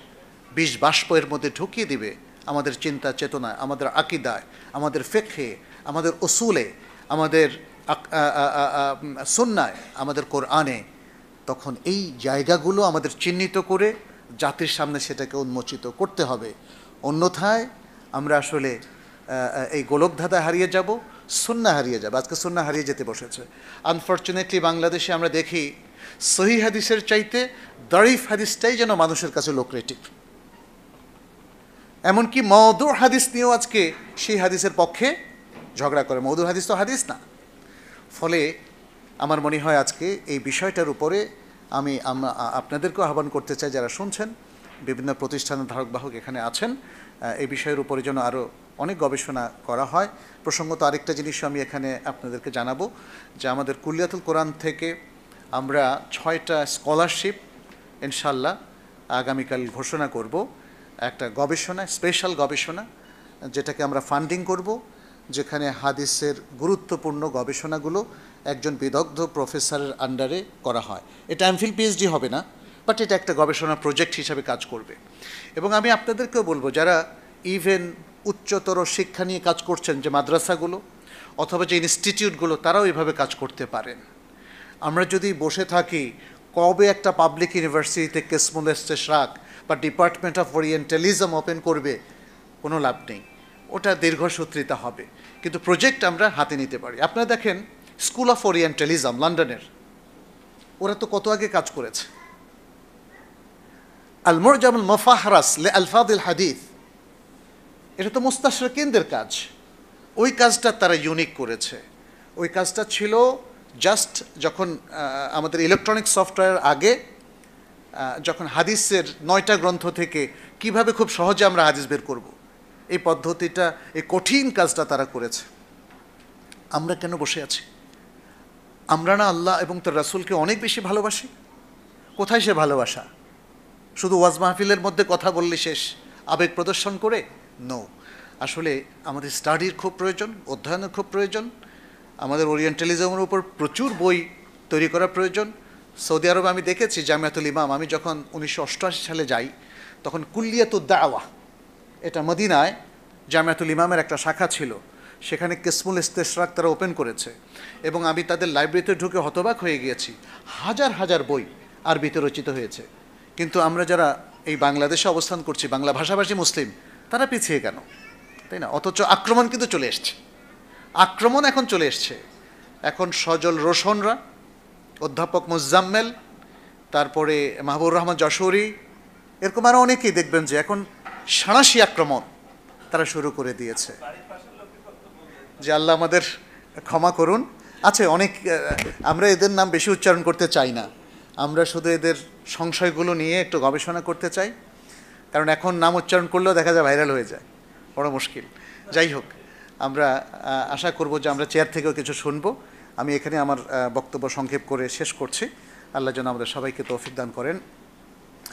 বিষ বাষ্প এর মধ্যে ঢুকিয়ে দিবে আমাদের চিন্তা চেতনায়, আমাদের আকিদায়, আমাদের ফিকহে, আমাদের উসুলে, আমাদের সুন্নায়, আমাদের কোরআনে, তখন এই জায়গাগুলো আমাদের চিহ্নিত করে জাতির সামনে সেটাকে উন্মোচিত করতে হবে। অন্যথায় আমরা আসলে এই গোলকধাঁধা হারিয়ে যাব, সুন্নাহ হারিয়ে যাবে। আজকে সুন্নাহ হারিয়ে যেতে বসেছে। আনফর্চুনেটলি বাংলাদেশে আমরা দেখি সহিহ হাদিসের চাইতে দাঈফ হাদিসটাই যেন মানুষের কাছে লোক্রেটিভ। এমনকি মওদু হাদিস নিয়েও আজকে সেই হাদিসের পক্ষে ঝগড়া করে। মওদু হাদিস তো হাদিস না। ফলে আমার মনে হয় আজকে এই বিষয়টার উপরে আমি আপনাদেরকেও আহ্বান করতে চাই, যারা শুনছেন, বিভিন্ন প্রতিষ্ঠানের ধারক বাহক এখানে আছেন, এই বিষয়ের উপরে যেন আরও অনেক গবেষণা করা হয়। প্রসঙ্গত আরেকটা জিনিসও আমি এখানে আপনাদেরকে জানাবো যে আমাদের কুলিয়াতুল কোরআন থেকে আমরা 6টা স্কলারশিপ ইনশাল্লাহ আগামীকাল ঘোষণা করব। একটা গবেষণা, স্পেশাল গবেষণা যেটাকে আমরা ফান্ডিং করব, যেখানে হাদিসের গুরুত্বপূর্ণ গবেষণাগুলো একজন বিদগ্ধ প্রফেসরের আন্ডারে করা হয়। এটা এমফিল পিএইচডি হবে না, বাট এটা একটা গবেষণা প্রজেক্ট হিসাবে কাজ করবে। এবং আমি আপনাদেরকেও বলবো, যারা ইভেন উচ্চতর শিক্ষা নিয়ে কাজ করছেন, যে মাদ্রাসাগুলো অথবা যে ইনস্টিটিউটগুলো, তারাও এভাবে কাজ করতে পারেন। আমরা যদি বসে থাকি কবে একটা পাবলিক ইউনিভার্সিটিতে কিসমুল ইস্তেশরাক বা ডিপার্টমেন্ট অফ ওরিয়েন্টালিজম ওপেন করবে, কোনো লাভ নেই, ওটা দীর্ঘসূত্রিতা হবে। কিন্তু প্রজেক্ট আমরা হাতে নিতে পারি। আপনারা দেখেন স্কুল অফ ওরিয়েন্টালিজম লন্ডনের, ওরা তো কত আগে কাজ করেছে। আল মুরজামুল মুফাহরাস লি আলফাদিল হাদিস, এটা তো মুস্তাশরিকিনদের কাজ। ওই কাজটা তারা ইউনিক করেছে। ওই কাজটা ছিল জাস্ট যখন আমাদের ইলেকট্রনিক সফটওয়্যার আগে, যখন হাদিসের 9টা গ্রন্থ থেকে কিভাবে খুব সহজে আমরা হাদিস বের করব, এই পদ্ধতিটা, এই কঠিন কাজটা তারা করেছে। আমরা কেন বসে আছি? আমরা না আল্লাহ এবং তার রাসূলকে অনেক বেশি ভালোবাসি? কোথায় সে ভালোবাসা? শুধু ওয়াজ মাহফিলের মধ্যে কথা বললে শেষ, আবেগ প্রদর্শন করে? নো, আসলে আমাদের স্টাডির খুব প্রয়োজন, অধ্যয়নের খুব প্রয়োজন। আমাদের ওরিয়েন্টালিজমের উপর প্রচুর বই তৈরি করা প্রয়োজন। সৌদি আরবে আমি দেখেছি জামিয়াতুল ইমাম, আমি যখন 1988 সালে যাই, তখন কুল্লিয়াতুদ দাওয়া, এটা মদিনায় জামিয়াতুল ইমামের একটা শাখা ছিল, সেখানে কিসমুল ইস্তেশরাক তারা ওপেন করেছে। এবং আমি তাদের লাইব্রেরিতে ঢুকে হতবাক হয়ে গিয়েছি, হাজার হাজার বই আরবিতে রচিত হয়েছে। কিন্তু আমরা যারা এই বাংলাদেশে অবস্থান করছি, বাংলা ভাষাভাষী মুসলিম, তারা পিছিয়ে কেন, তাই না? অথচ আক্রমণ কিন্তু চলে এসছে, আক্রমণ এখন চলে এসছে। এখন সজল রোশনরা, অধ্যাপক মুজাম্মেল, তারপরে মাহবুবুর রহমান যশোরী, এরকম আরও অনেকেই দেখবেন যে এখন সাঁড়াশি আক্রমণ তারা শুরু করে দিয়েছে। যে আল্লাহ আমাদের ক্ষমা করুন। আছে অনেক, আমরা এদের নাম বেশি উচ্চারণ করতে চাই না, আমরা শুধু এদের সংশয়গুলো নিয়ে একটু গবেষণা করতে চাই, কারণ এখন নাম উচ্চারণ করলেও দেখা যায় ভাইরাল হয়ে যায়, বড় মুশকিল। যাই হোক, আমরা আশা করব যে আমরা চেয়ার থেকেও কিছু শুনবো। আমি এখানে আমার বক্তব্য সংক্ষেপ করে শেষ করছি। আল্লাহ যেন আমাদের সবাইকে তৌফিক দান করেন।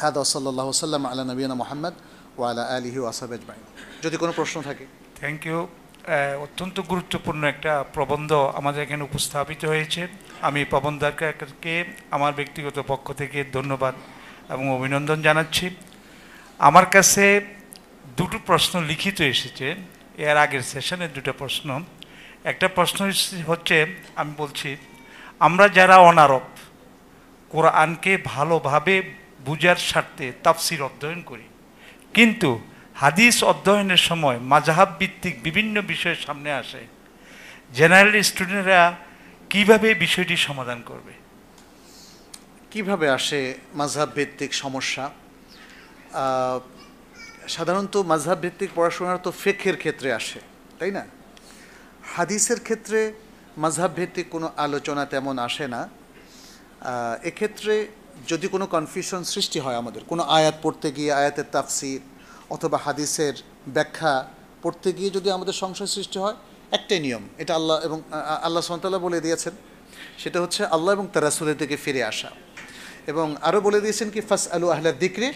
হাদা সাল্লাল্লাহু সাল্লাম আলা নবিয়িনা মুহাম্মদ ওয়া আলা আলিহি ওয়া আসহাবিহি আজমাইন। যদি কোনো প্রশ্ন থাকে। Thank you. অত্যন্ত গুরুত্বপূর্ণ একটা প্রবন্ধ আমাদের এখানে উপস্থাপিত হয়েছে। আমি প্রবন্ধকারকে আমার ব্যক্তিগত পক্ষ থেকে ধন্যবাদ এবং অভিনন্দন জানাচ্ছি। আমার কাছে দুটো প্রশ্ন লিখিত এসেছে, এর আগের সেশনের দুটো প্রশ্ন। একটা প্রশ্ন হচ্ছে, আমি বলছি, আমরা যারা অনারব কোরআনকে ভালোভাবে বুঝার স্বার্থে তাফসির অধ্যয়ন করি, কিন্তু হাদিস অধ্যয়নের সময় মাযহাব ভিত্তিক বিভিন্ন বিষয়ের সামনে আসে, জেনারেল স্টুডেন্টরা কিভাবে বিষয়টি সমাধান করবে? কিভাবে আসে মাযহাব ভিত্তিক সমস্যা? সাধারণত মাযহাব ভিত্তিক পড়াশোনার তো ফিকহের ক্ষেত্রে আসে, তাই না? হাদিসের ক্ষেত্রে মাযহাব ভিত্তিক কোনো আলোচনা তেমন আসে না। এক্ষেত্রে যদি কোনো কনফিউশন সৃষ্টি হয়, আমাদের কোনো আয়াত পড়তে গিয়ে আয়াতের তাফসির অথবা হাদিসের ব্যাখ্যা পড়তে গিয়ে যদি আমাদের সংশয় সৃষ্টি হয়, একটাই নিয়ম, এটা আল্লাহ এবং আল্লাহ সুবহানাহু ওয়া তাআলা বলে দিয়েছেন, সেটা হচ্ছে আল্লাহ এবং তার রাসূলের দিকে ফিরে আসা। এবং আরও বলে দিয়েছেন কি, ফাসআলু আহলা যিকরি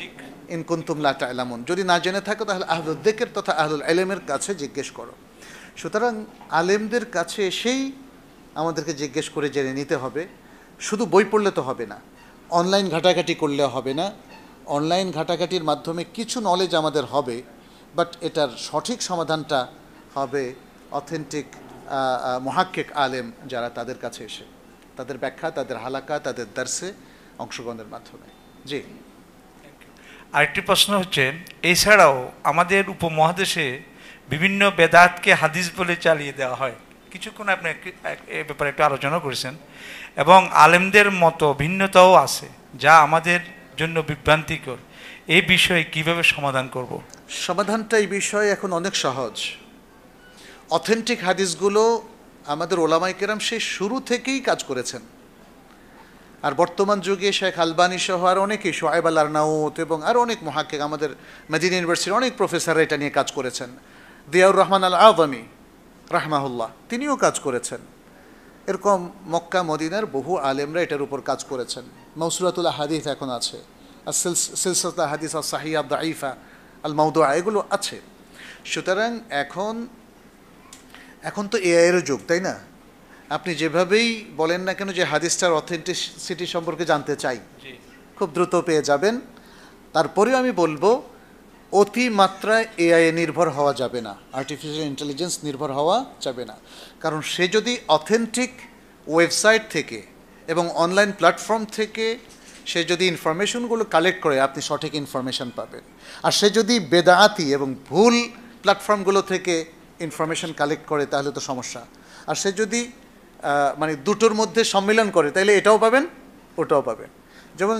ইন কুনতুম লা তা'লামুন, যদি না জেনে থাকো তাহলে আহলুল যিকর তথা আহলুল ইলমের কাছে জিজ্ঞেস করো। সুতরাং আলেমদের কাছে এসেই আমাদেরকে জিজ্ঞেস করে জেনে নিতে হবে। শুধু বই পড়লে তো হবে না, অনলাইন ঘাটাঘাটি করলে হবে না। অনলাইন ঘাটাঘাটির মাধ্যমে কিছু নলেজ আমাদের হবে, বাট এটার সঠিক সমাধানটা হবে অথেন্টিক মুহাক্কিক আলেম যারা, তাদের কাছে এসে তাদের ব্যাখ্যা, তাদের হালাকা, তাদের দার্সে অংশগ্রহণের মাধ্যমে। জি। আরেকটি প্রশ্ন হচ্ছে, এছাড়াও আমাদের উপমহাদেশে বিভিন্ন বেদাতকে হাদিস বলে চালিয়ে দেওয়া হয়। কিছুক্ষণ আপনি এ ব্যাপারে একটু আলোচনা করেছেন, এবং আলেমদের মতো ভিন্নতাও আছে যা আমাদের জন্য বিভ্রান্তিকর। এই বিষয়ে কিভাবে সমাধান করব? সমাধানটা এই বিষয়ে এখন অনেক সহজ। অথেন্টিক হাদিসগুলো আমাদের ওলামায়ে কেরাম সেই শুরু থেকেই কাজ করেছেন। আর বর্তমান যুগে শেখ আলবানী সহ আর অনেকেই, শোয়েব আল আরনাউত এবং আরও অনেক মুহাক্কিক, আমাদের মদিনা ইউনিভার্সিটির অনেক প্রফেসররা এটা নিয়ে কাজ করেছেন। দিয়াউর রহমান আল আযমি রাহমাহুল্লাহ, তিনিও কাজ করেছেন। এরকম মক্কা মদিনার বহু আলেমরা এটার উপর কাজ করেছেন। মাওসুলাতুল হাদিস এখন আছে, আর সিলসিলাতুল হাদিস আস সাহিহা দাঈফা আল মাওদুআ, এগুলো আছে। সুতরাং এখন তো এআইয়েরও যুগ, তাই না? আপনি যেভাবেই বলেন না কেন যে হাদিসটার অথেন্টিসিটি সম্পর্কে জানতে চাই, খুব দ্রুত পেয়ে যাবেন। তারপরেও আমি বলবো অতিমাত্রায় এআই নির্ভর হওয়া যাবে না, আর্টিফিশিয়াল ইন্টেলিজেন্স নির্ভর হওয়া যাবে না। কারণ সে যদি অথেন্টিক ওয়েবসাইট থেকে এবং অনলাইন প্ল্যাটফর্ম থেকে সে যদি ইনফরমেশনগুলো কালেক্ট করে, আপনি সঠিক ইনফরমেশন পাবেন। আর সে যদি বেদাআতি এবং ভুল প্ল্যাটফর্মগুলো থেকে ইনফরমেশন কালেক্ট করে, তাহলে তো সমস্যা। আর সে যদি মানে দুটোর মধ্যে সম্মিলন করে, তাহলে এটাও পাবেন ওটাও পাবেন। যেমন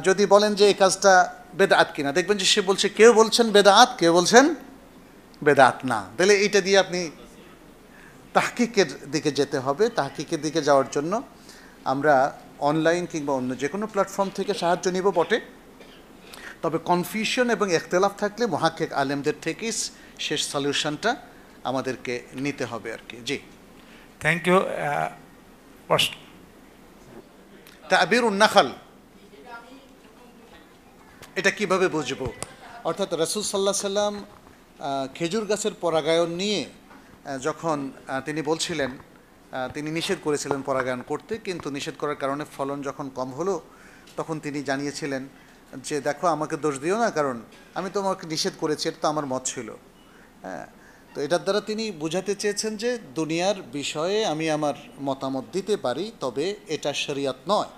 যদি বলেন যে এই কাজটা বেদাআত কিনা, দেখবেন যে সে বলছে, কেউ বলছেন বেদাআত, কেউ বলছেন বেদাআত না। তাহলে এইটা দিয়ে আপনি তাহকিকের দিকে যেতে হবে। তাহকিকের দিকে যাওয়ার জন্য আমরা অনলাইন কিংবা অন্য যে কোনো প্ল্যাটফর্ম থেকে সাহায্য নিব বটে, তবে কনফিউশন এবং ইখতিলাফ থাকলে মুহাক্কিক আলেমদের থেকেই শেষ সলিউশনটা আমাদেরকে নিতে হবে আর কি। জি, থ্যাংক ইউ। তাবিরুন নাখাল, এটা কিভাবে বুঝবো? অর্থাৎ রাসূল সাল্লাল্লাহু আলাইহি সাল্লাম খেজুর গাছের পরাগায়ন নিয়ে যখন তিনি বলছিলেন, তিনি নিষেধ করেছিলেন পরাগায়ন করতে, কিন্তু নিষেধ করার কারণে ফলন যখন কম হলো, তখন তিনি জানিয়েছিলেন যে দেখো আমাকে দোষ দিও না, কারণ আমি তোমাকে নিষেধ করেছি, এটা তো আমার মত ছিল। হ্যাঁ, তো এটার দ্বারা তিনি বুঝাতে চেয়েছেন যে দুনিয়ার বিষয়ে আমি আমার মতামত দিতে পারি, তবে এটা শরিয়ত নয়।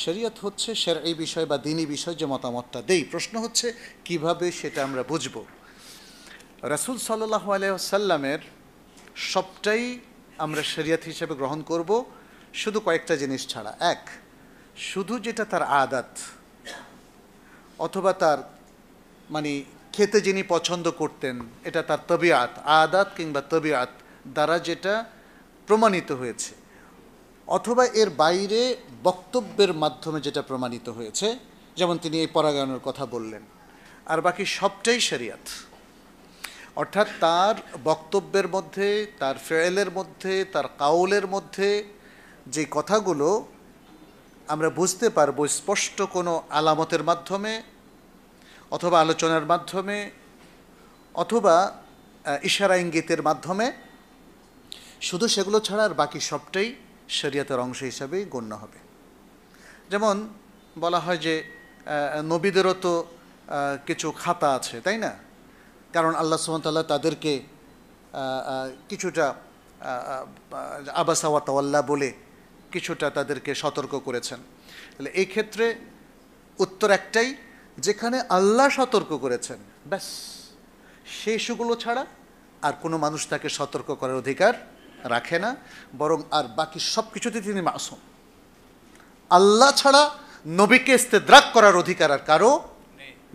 শরিয়ত হচ্ছে শরঈ বিষয় বা দ্বীনি বিষয়, যে মতামতটা দেই। প্রশ্ন হচ্ছে কিভাবে সেটা আমরা বুঝব। রাসূল সাল্লাল্লাহু আলাইহি ওয়াসাল্লামের সবটাই আমরা শরিয়ত হিসেবে গ্রহণ করব, শুধু কয়েকটা জিনিস ছাড়া। এক, শুধু যেটা তার আদাত অথবা তার মানে খেতে যিনি পছন্দ করতেন, এটা তার তবিআত, আদাত কিংবা তবিআত দ্বারা যেটা প্রমাণিত হয়েছে, অথবা এর বাইরে বক্তব্যের মাধ্যমে যেটা প্রমাণিত হয়েছে, যেমন তিনি এই পরাগায়নের কথা বললেন। আর বাকি সবটাই শরিয়ত। অর্থাৎ তার বক্তব্যের মধ্যে, তার ফেয়েলের মধ্যে, তার কাউলের মধ্যে যে কথাগুলো আমরা বুঝতে পারবো স্পষ্ট কোনো আলামতের মাধ্যমে অথবা আলোচনার মাধ্যমে অথবা ইশারা ইঙ্গিতের মাধ্যমে, শুধু সেগুলো ছাড়া আর বাকি সবটাই শরিয়তের অংশ হিসাবেই গণ্য হবে। যেমন বলা হয় যে নবীদেরও তো কিছু খাতা আছে, তাই না? কারণ আল্লাহ সুবহানাহু ওয়া তাআলা তাদেরকে কিছুটা আবাসা ওয়া তাওয়াল্লা বলে কিছুটা তাদেরকে সতর্ক করেছেন। তাহলে এই ক্ষেত্রে উত্তর একটাই, যেখানে আল্লাহ সতর্ক করেছেন ব্যাস, সেই ইস্যুগুলো ছাড়া আর কোনো মানুষ তাকে সতর্ক করার অধিকার রাখে না, বরং আর বাকি সব কিছুতে তিনি মাসুম। আল্লাহ ছাড়া নবীকে ইস্তেদরাক করার অধিকার আর কারো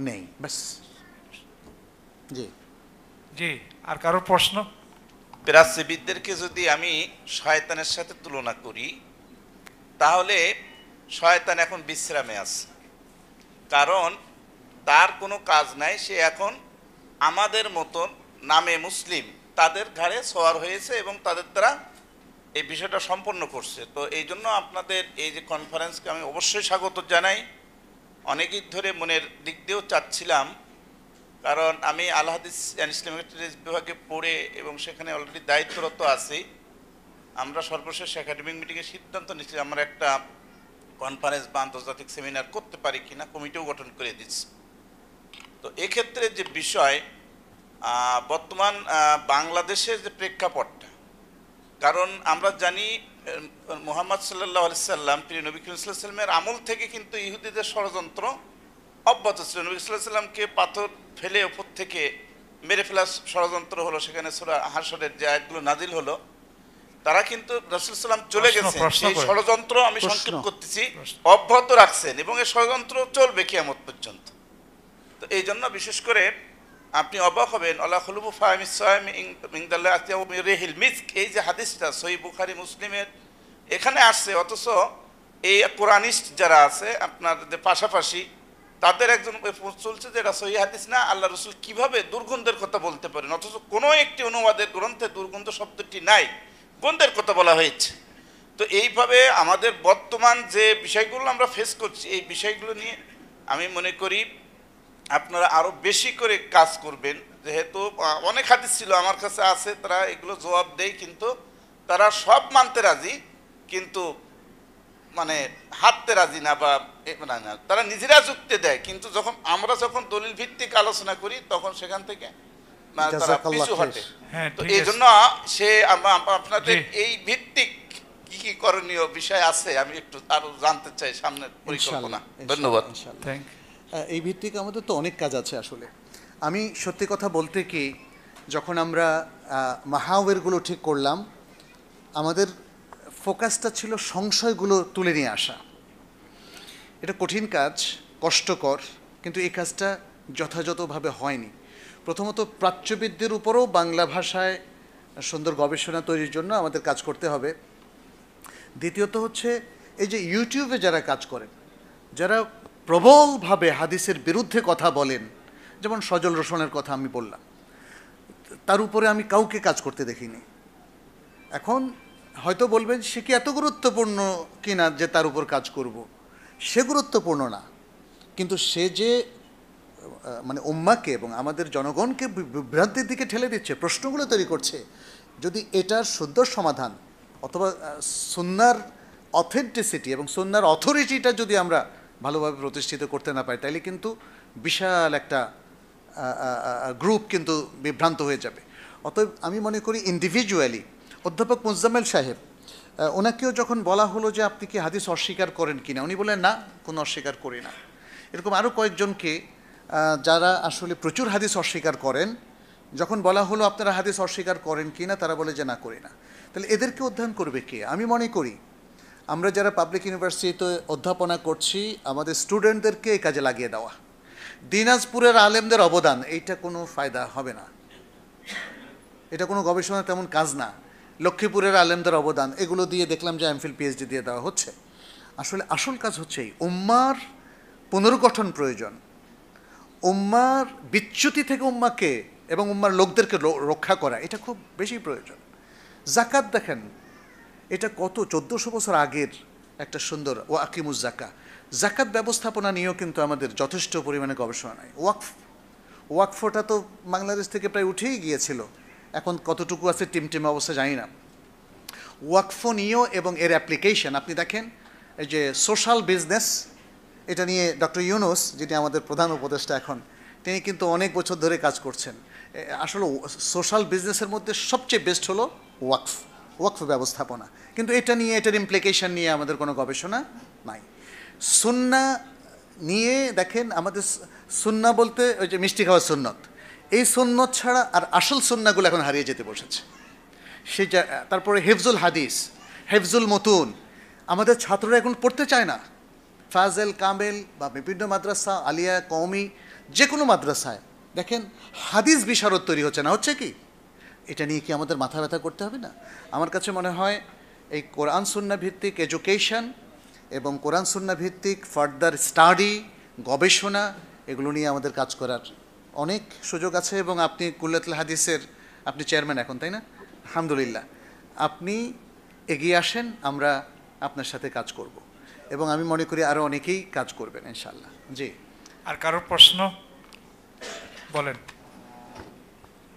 নেই, ব্যাস। জি জি, আর কারো প্রশ্ন? প্রাচ্যবিদদেরকে যদি আমি শয়তানের সাথে তুলনা করি, তাহলে শয়তান এখন বিশ্রামে আছে, কারণ তার কোনো কাজ নাই। সে এখন আমাদের মতন নামে মুসলিম, তাদের ঘাড়ে সওয়ার হয়েছে এবং তাদের দ্বারা এই বিষয়টা সম্পন্ন করছে। তো এই জন্য আপনাদের এই যে কনফারেন্সকে আমি অবশ্যই স্বাগত জানাই। অনেকই ধরে মনের দিক দিয়েও চাচ্ছিলাম, কারণ আমি আল হাদিস অ্যান্ড ইসলামিক স্টাডিজ বিভাগে পড়ে এবং সেখানে অলরেডি দায়িত্বরত আছি। আমরা সর্বশেষ একাডেমিক মিটিংয়ে সিদ্ধান্ত নিচ্ছি আমরা একটা কনফারেন্স বা আন্তর্জাতিক সেমিনার করতে পারি কিনা, কমিটিও গঠন করে দিচ্ছি। তো এক্ষেত্রে যে বিষয় বর্তমান বাংলাদেশের যে প্রেক্ষাপটটা, কারণ আমরা জানি মুহাম্মদ সাল্লাল্লাহু আলাইহি সাল্লাম, প্রিয় নবী করিম সাল্লাল্লাহু আলাইহি সাল্লামের আমল থেকে কিন্তু ইহুদিদের ষড়যন্ত্র অব্যাহত ছিল। নবী সাল্লাল্লাহু আলাইহি সাল্লামকে পাথর ফেলে ওপর থেকে মেরে ফেলার ষড়যন্ত্র হলো, সেখানে সূরা হাশরের যে আয়াতগুলো নাজিল হলো, তারা কিন্তু রাসূল সাল্লাম চলে গেছেন, সেই ষড়যন্ত্র আমি সংক্ষেপ করতেছি অব্যাহত রাখছেন এবং এই ষড়যন্ত্র চলবে কিয়ামত পর্যন্ত। তো এই জন্য বিশেষ করে আপনি অবাক হবেন, আল্লাহ খুলুবু ফাহিমিস সাইম ইনদাল্লাহ আতিয়াউ মিরিহিল মিস্ক, এই যে হাদিসটা সহিহ বুখারী মুসলিমের এখানে আসছে, অথচ এই কোরআনিস্ট যারা আছে আপনাদের পাশাপাশি তাদের একজন চলছে যে এটা সহিহ হাদিস না, আল্লাহ রসুল কিভাবে দুর্গন্ধের কথা বলতে পারেন, অথচ কোনো একটি অনুবাদের গ্রন্থে দুর্গন্ধ শব্দটি নাই, গন্ধের কথা বলা হয়েছে। তো এইভাবে আমাদের বর্তমান যে বিষয়গুলো আমরা ফেস করছি, এই বিষয়গুলো নিয়ে আমি মনে করি আপনারা আরও বেশি করে কাজ করবেন। যেহেতু অনেক হাদিস ছিল আমার কাছে আছে, তারা এগুলো জবাব দেয়, কিন্তু তারা সব মানতে রাজি, কিন্তু মানে হাঁটতে রাজি না, বা না, তারা নিজেরা যুক্তি দেয়, কিন্তু আমরা যখন দলিল ভিত্তিক আলোচনা করি তখন সেখান থেকে তারা জাযাকাল্লাহ পিছু হটে। খাইর। হ্যাঁ, তো ঠিক এই আছে। জন্য আপনাদের জি। এই ভিত্তিক কি কি করণীয় বিষয় আছে আমি একটু আরো জানতে চাই সামনের পরিকল্পনা। ইনশাআল্লাহ, ধন্যবাদ। ইনশাআল্লাহ। থ্যাংক এই ভিত্তিক আমাদের তো অনেক কাজ আছে আসলে। আমি সত্যি কথা বলতে কি, যখন আমরা মাহাওয়েরগুলো ঠিক করলাম, আমাদের ফোকাসটা ছিল সংশয়গুলো তুলে নিয়ে আসা। এটা কঠিন কাজ, কষ্টকর, কিন্তু এই কাজটা যথাযথভাবে হয়নি। প্রথমত প্রাচ্যবিদদের উপরও বাংলা ভাষায় সুন্দর গবেষণা তৈরির জন্য আমাদের কাজ করতে হবে। দ্বিতীয়ত হচ্ছে এই যে ইউটিউবে যারা কাজ করেন, যারা প্রবলভাবে হাদিসের বিরুদ্ধে কথা বলেন, যেমন সজল রোশনের কথা আমি বললাম, তার উপরে আমি কাউকে কাজ করতে দেখিনি। এখন হয়তো বলবেন সে কি এত গুরুত্বপূর্ণ কিনা যে তার উপর কাজ করব, সে গুরুত্বপূর্ণ না, কিন্তু সে যে মানে উম্মাকে এবং আমাদের জনগণকে বিভ্রান্তির দিকে ঠেলে দিচ্ছে, প্রশ্নগুলো তৈরি করছে, যদি এটার শুদ্ধ সমাধান অথবা সুন্নাহর অথেন্টিসিটি এবং সুন্নাহর অথরিটিটা যদি আমরা ভালোভাবে প্রতিষ্ঠিত করতে না পারি, তাইলে কিন্তু বিশাল একটা গ্রুপ কিন্তু বিভ্রান্ত হয়ে যাবে। অতএব আমি মনে করি ইন্ডিভিজুয়ালি অধ্যাপক মুজাম্মেল সাহেব, ওনাকেও যখন বলা হলো যে আপনি কি হাদিস অস্বীকার করেন কিনা, উনি বললেন না, কোনো অস্বীকার করি না। এরকম আরও কয়েকজনকে যারা আসলে প্রচুর হাদিস অস্বীকার করেন, যখন বলা হলো আপনারা হাদিস অস্বীকার করেন কিনা, তারা বলে যে না, করি না। তাহলে এদেরকে অধ্যয়ন করবে কে? আমি মনে করি আমরা যারা পাবলিক ইউনিভার্সিটিতে অধ্যাপনা করছি, আমাদের স্টুডেন্টদেরকে এই কাজে লাগিয়ে দেওয়া। দিনাজপুরের আলেমদের অবদান, এইটা কোনো ফায়দা হবে না, এটা কোনো গবেষণা তেমন কাজ না। লক্ষ্মীপুরের আলেমদের অবদান, এগুলো দিয়ে দেখলাম যে এমফিল পিএইচডি দিয়ে দেওয়া হচ্ছে। আসলে আসল কাজ হচ্ছে এই উম্মার পুনর্গঠন প্রয়োজন। উম্মার বিচ্যুতি থেকে উম্মাকে এবং উম্মার লোকদেরকে রক্ষা করা, এটা খুব বেশি প্রয়োজন। জাকাত দেখেন, এটা কত 1400 বছর আগের একটা সুন্দর ওয়াকিমুজ জাকা। জাকাত ব্যবস্থাপনা নিয়েও কিন্তু আমাদের যথেষ্ট পরিমাণে গবেষণা নাই। ওয়াকফটা তো বাংলাদেশ থেকে প্রায় উঠেই গিয়েছিল, এখন কতটুকু আছে টিমটিম অবস্থা জানি না। ওয়াকফ নিয়েও এবং এর অ্যাপ্লিকেশন আপনি দেখেন, এই যে সোশ্যাল বিজনেস, এটা নিয়ে ডক্টর ইউনুস, যিনি আমাদের প্রধান উপদেষ্টা এখন, তিনি কিন্তু অনেক বছর ধরে কাজ করছেন। আসলে সোশ্যাল বিজনেসের মধ্যে সবচেয়ে বেস্ট হলো ওয়াকফ ব্যবস্থাপনা, কিন্তু এটা নিয়ে, এটার ইমপ্লিকেশন নিয়ে আমাদের কোনো গবেষণা নাই। সুন্নাহ নিয়ে দেখেন, আমাদের সুন্নাহ বলতে ওই যে মিষ্টি খাওয়ার সুন্নত, এই সুন্নত ছাড়া আর আসল সুন্নাহগুলো এখন হারিয়ে যেতে বসেছে। সে তারপরে হেফজুল হাদিস, হেফজুল মতুন, আমাদের ছাত্ররা এখন পড়তে চায় না। ফাজেল, কামেল বা বিভিন্ন মাদ্রাসা, আলিয়া, কওমি, যে কোনো মাদ্রাসায় দেখেন হাদিস বিশারদ তৈরি হচ্ছে না, হচ্ছে কি? এটা নিয়ে কি আমাদের মাথা ব্যথা করতে হবে না? আমার কাছে মনে হয় এই কোরআন সুন্নাহ ভিত্তিক এডুকেশন এবং কোরআন সুন্নাহ ভিত্তিক ফার্দার স্টাডি, গবেষণা, এগুলো নিয়ে আমাদের কাজ করার অনেক সুযোগ আছে। এবং আপনি কুল্লাতুল হাদিসের আপনি চেয়ারম্যান এখন, তাই না? আলহামদুলিল্লাহ, আপনি এগিয়ে আসেন, আমরা আপনার সাথে কাজ করব এবং আমি মনে করি আরও অনেকেই কাজ করবেন ইনশাআল্লাহ। জি, আর কারোর প্রশ্ন বলেন।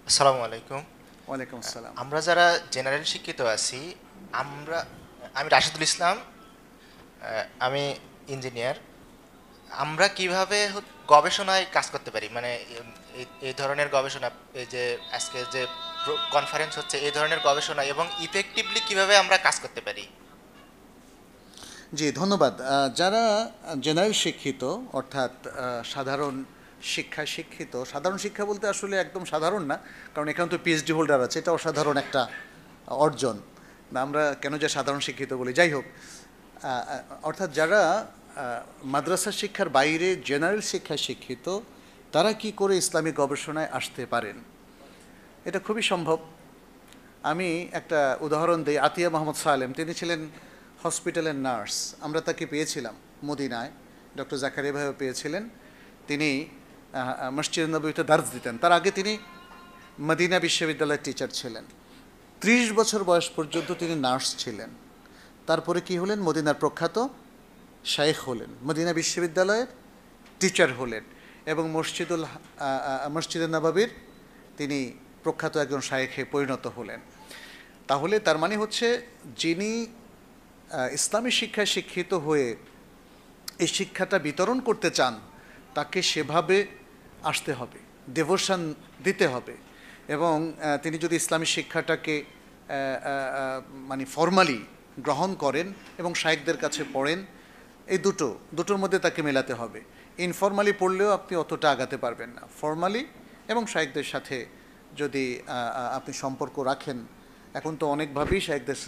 আসসালামু আলাইকুম। ওয়ালাইকুম আসসালাম। আমরা যারা জেনারেল শিক্ষিত আছি, আমি রাশিদুল ইসলাম, আমি ইঞ্জিনিয়ার। আমরা কিভাবে গবেষণায় কাজ করতে পারি, মানে এই ধরনের গবেষণা, এই যে আজকে যে কনফারেন্স হচ্ছে, এই ধরনের গবেষণা, এবং ইফেক্টিভলি কিভাবে আমরা কাজ করতে পারি? জি, ধন্যবাদ। যারা জেনারেল শিক্ষিত, অর্থাৎ সাধারণ শিক্ষায় শিক্ষিত, সাধারণ শিক্ষা বলতে আসলে একদম সাধারণ না, কারণ এখানে তো পিএইচডি হোল্ডার আছে, এটা অসাধারণ একটা অর্জন। আমরা কেন যে সাধারণ শিক্ষিত বলি, যাই হোক, অর্থাৎ যারা মাদ্রাসা শিক্ষার বাইরে জেনারেল শিক্ষায় শিক্ষিত, তারা কি করে ইসলামিক গবেষণায় আসতে পারেন? এটা খুবই সম্ভব। আমি একটা উদাহরণ দিই। আতিয়া মোহাম্মদ সালেম, তিনি ছিলেন হসপিটালের নার্স, আমরা তাকে পেয়েছিলাম মদিনায়, ডক্টর জাকারিয়া ভাইও পেয়েছিলেন। তিনি মসজিদ নববীতে দার্স দিতেন। তার আগে তিনি মদিনা বিশ্ববিদ্যালয়ের টিচার ছিলেন। 30 বছর বয়স পর্যন্ত তিনি নার্স ছিলেন। তারপরে কি হলেন? মদিনার প্রখ্যাত শায়েখ হলেন, মদিনা বিশ্ববিদ্যালয়ের টিচার হলেন এবং মসজিদে নববীর তিনি প্রখ্যাত একজন শায়েখে পরিণত হলেন। তাহলে তার মানে হচ্ছে যিনি ইসলামী শিক্ষায় শিক্ষিত হয়ে এই শিক্ষাটা বিতরণ করতে চান তাকে সেভাবে আসতে হবে, ডেভোশন দিতে হবে। এবং তিনি যদি ইসলামী শিক্ষাটাকে মানে ফর্মালি গ্রহণ করেন এবং শায়েখদের কাছে পড়েন, এই দুটোর মধ্যে তাকে মেলাতে হবে। ইনফর্মালি পড়লেও আপনি অতটা আগাতে পারবেন না। ফর্মালি এবং শায়েখদের সাথে যদি আপনি সম্পর্ক রাখেন, এখন তো অনেকভাবেই শায়েখদের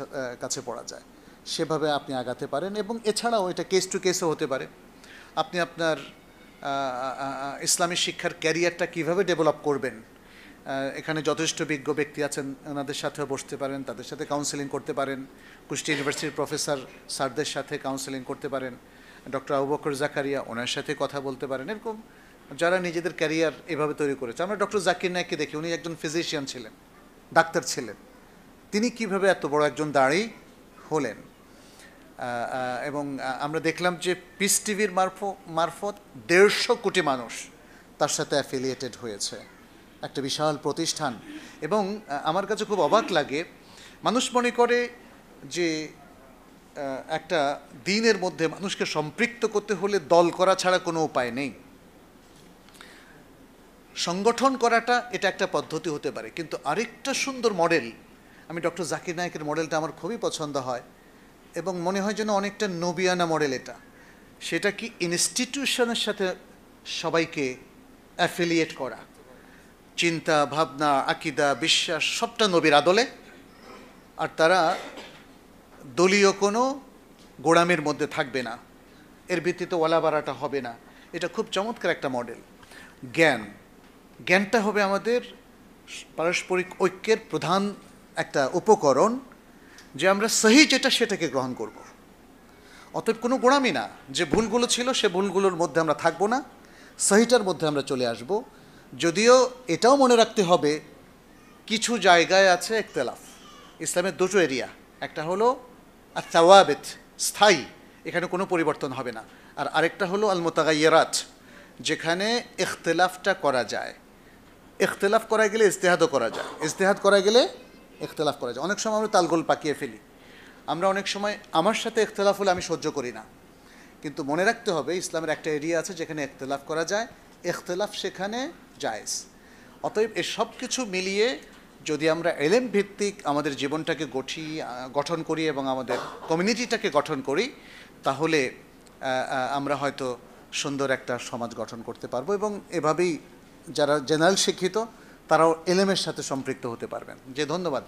কাছে পড়া যায়, সেভাবে আপনি আগাতে পারেন। এবং এছাড়াও এটা কেস টু কেসও হতে পারে। আপনি আপনার ইসলামী শিক্ষার ক্যারিয়ারটা কিভাবে ডেভেলপ করবেন, এখানে যথেষ্ট বিজ্ঞ ব্যক্তি আছেন, ওনাদের সাথেও বসতে পারেন, তাদের সাথে কাউন্সেলিং করতে পারেন। কুষ্টিয়া ইউনিভার্সিটির প্রফেসর স্যারদের সাথে কাউন্সেলিং করতে পারেন, ডক্টর আবু বকর জাকারিয়া ওনার সাথে কথা বলতে পারেন। এরকম যারা নিজেদের ক্যারিয়ার এভাবে তৈরি করেছে। আমরা ডক্টর জাকির নায়েককে দেখি, উনি একজন ফিজিশিয়ান ছিলেন, ডাক্তার ছিলেন। তিনি কিভাবে এত বড় একজন দাঁড়ি হলেন। এবং আমরা দেখলাম যে পিস টিভির মারফত 150 কোটি মানুষ তার সাথে অ্যাফিলিয়েটেড হয়েছে, একটা বিশাল প্রতিষ্ঠান। এবং আমার কাছে খুব অবাক লাগে, মানুষ মনে করে যে একটা দিনের মধ্যে মানুষকে সম্পৃক্ত করতে হলে দল করা ছাড়া কোনো উপায় নেই। সংগঠন করাটা এটা একটা পদ্ধতি হতে পারে, কিন্তু আরেকটা সুন্দর মডেল, আমি ডক্টর জাকির নায়েকের মডেলটা আমার খুবই পছন্দ হয় এবং মনে হয় যেন অনেকটা নবিয়ানা মডেল এটা। সেটা কি ইনস্টিটিউশনের সাথে সবাইকে অ্যাফিলিয়েট করা, চিন্তা ভাবনা আকিদা বিশ্বাস সবটা নবীর আদলে, আর তারা দলীয় কোনো গোড়ামির মধ্যে থাকবে না, এর ভিত্তিতে ওয়ালাবাড়াটা হবে না। এটা খুব চমৎকার একটা মডেল। জ্ঞানটা হবে আমাদের পারস্পরিক ঐক্যের প্রধান একটা উপকরণ, যে আমরা সহি যেটা সেটাকে গ্রহণ করব। অতএব কোনো গোড়ামি না, যে ভুলগুলো ছিল সে ভুলগুলোর মধ্যে আমরা থাকবো না, সহিটার মধ্যে আমরা চলে আসব। যদিও এটাও মনে রাখতে হবে কিছু জায়গায় আছে ইখতিলাফ। ইসলামের দুটো এরিয়া, একটা হলো আর তাওয়াবিত স্থায়ী, এখানে কোনো পরিবর্তন হবে না, আর আরেকটা হলো আল মুতাগায়্যিরাত, যেখানে ইখতিলাফটা করা যায়। ইখতিলাফ করা গেলে ইজতিহাদও করা যায়, ইজতিহাদ করা গেলে ইখতিলাফ করা যায়। অনেক সময় আমরা তালগোল পাকিয়ে ফেলি। আমরা অনেক সময় আমার সাথে ইখতিলাফ হলে আমি সহ্য করি না, কিন্তু মনে রাখতে হবে ইসলামের একটা এরিয়া আছে যেখানে ইখতিলাফ করা যায়, ইখতিলাফ সেখানে জায়েজ। অতএব এ সব কিছু মিলিয়ে যদি আমরা এলেম ভিত্তিক আমাদের জীবনটাকে গঠন করি এবং আমাদের কমিউনিটিটাকে গঠন করি, তাহলে আমরা হয়তো সুন্দর একটা সমাজ গঠন করতে পারবো। এবং এভাবেই যারা জেনারেল শিক্ষিত তারাও এলেমের সাথে সম্পৃক্ত হতে পারবেন। ধন্যবাদ।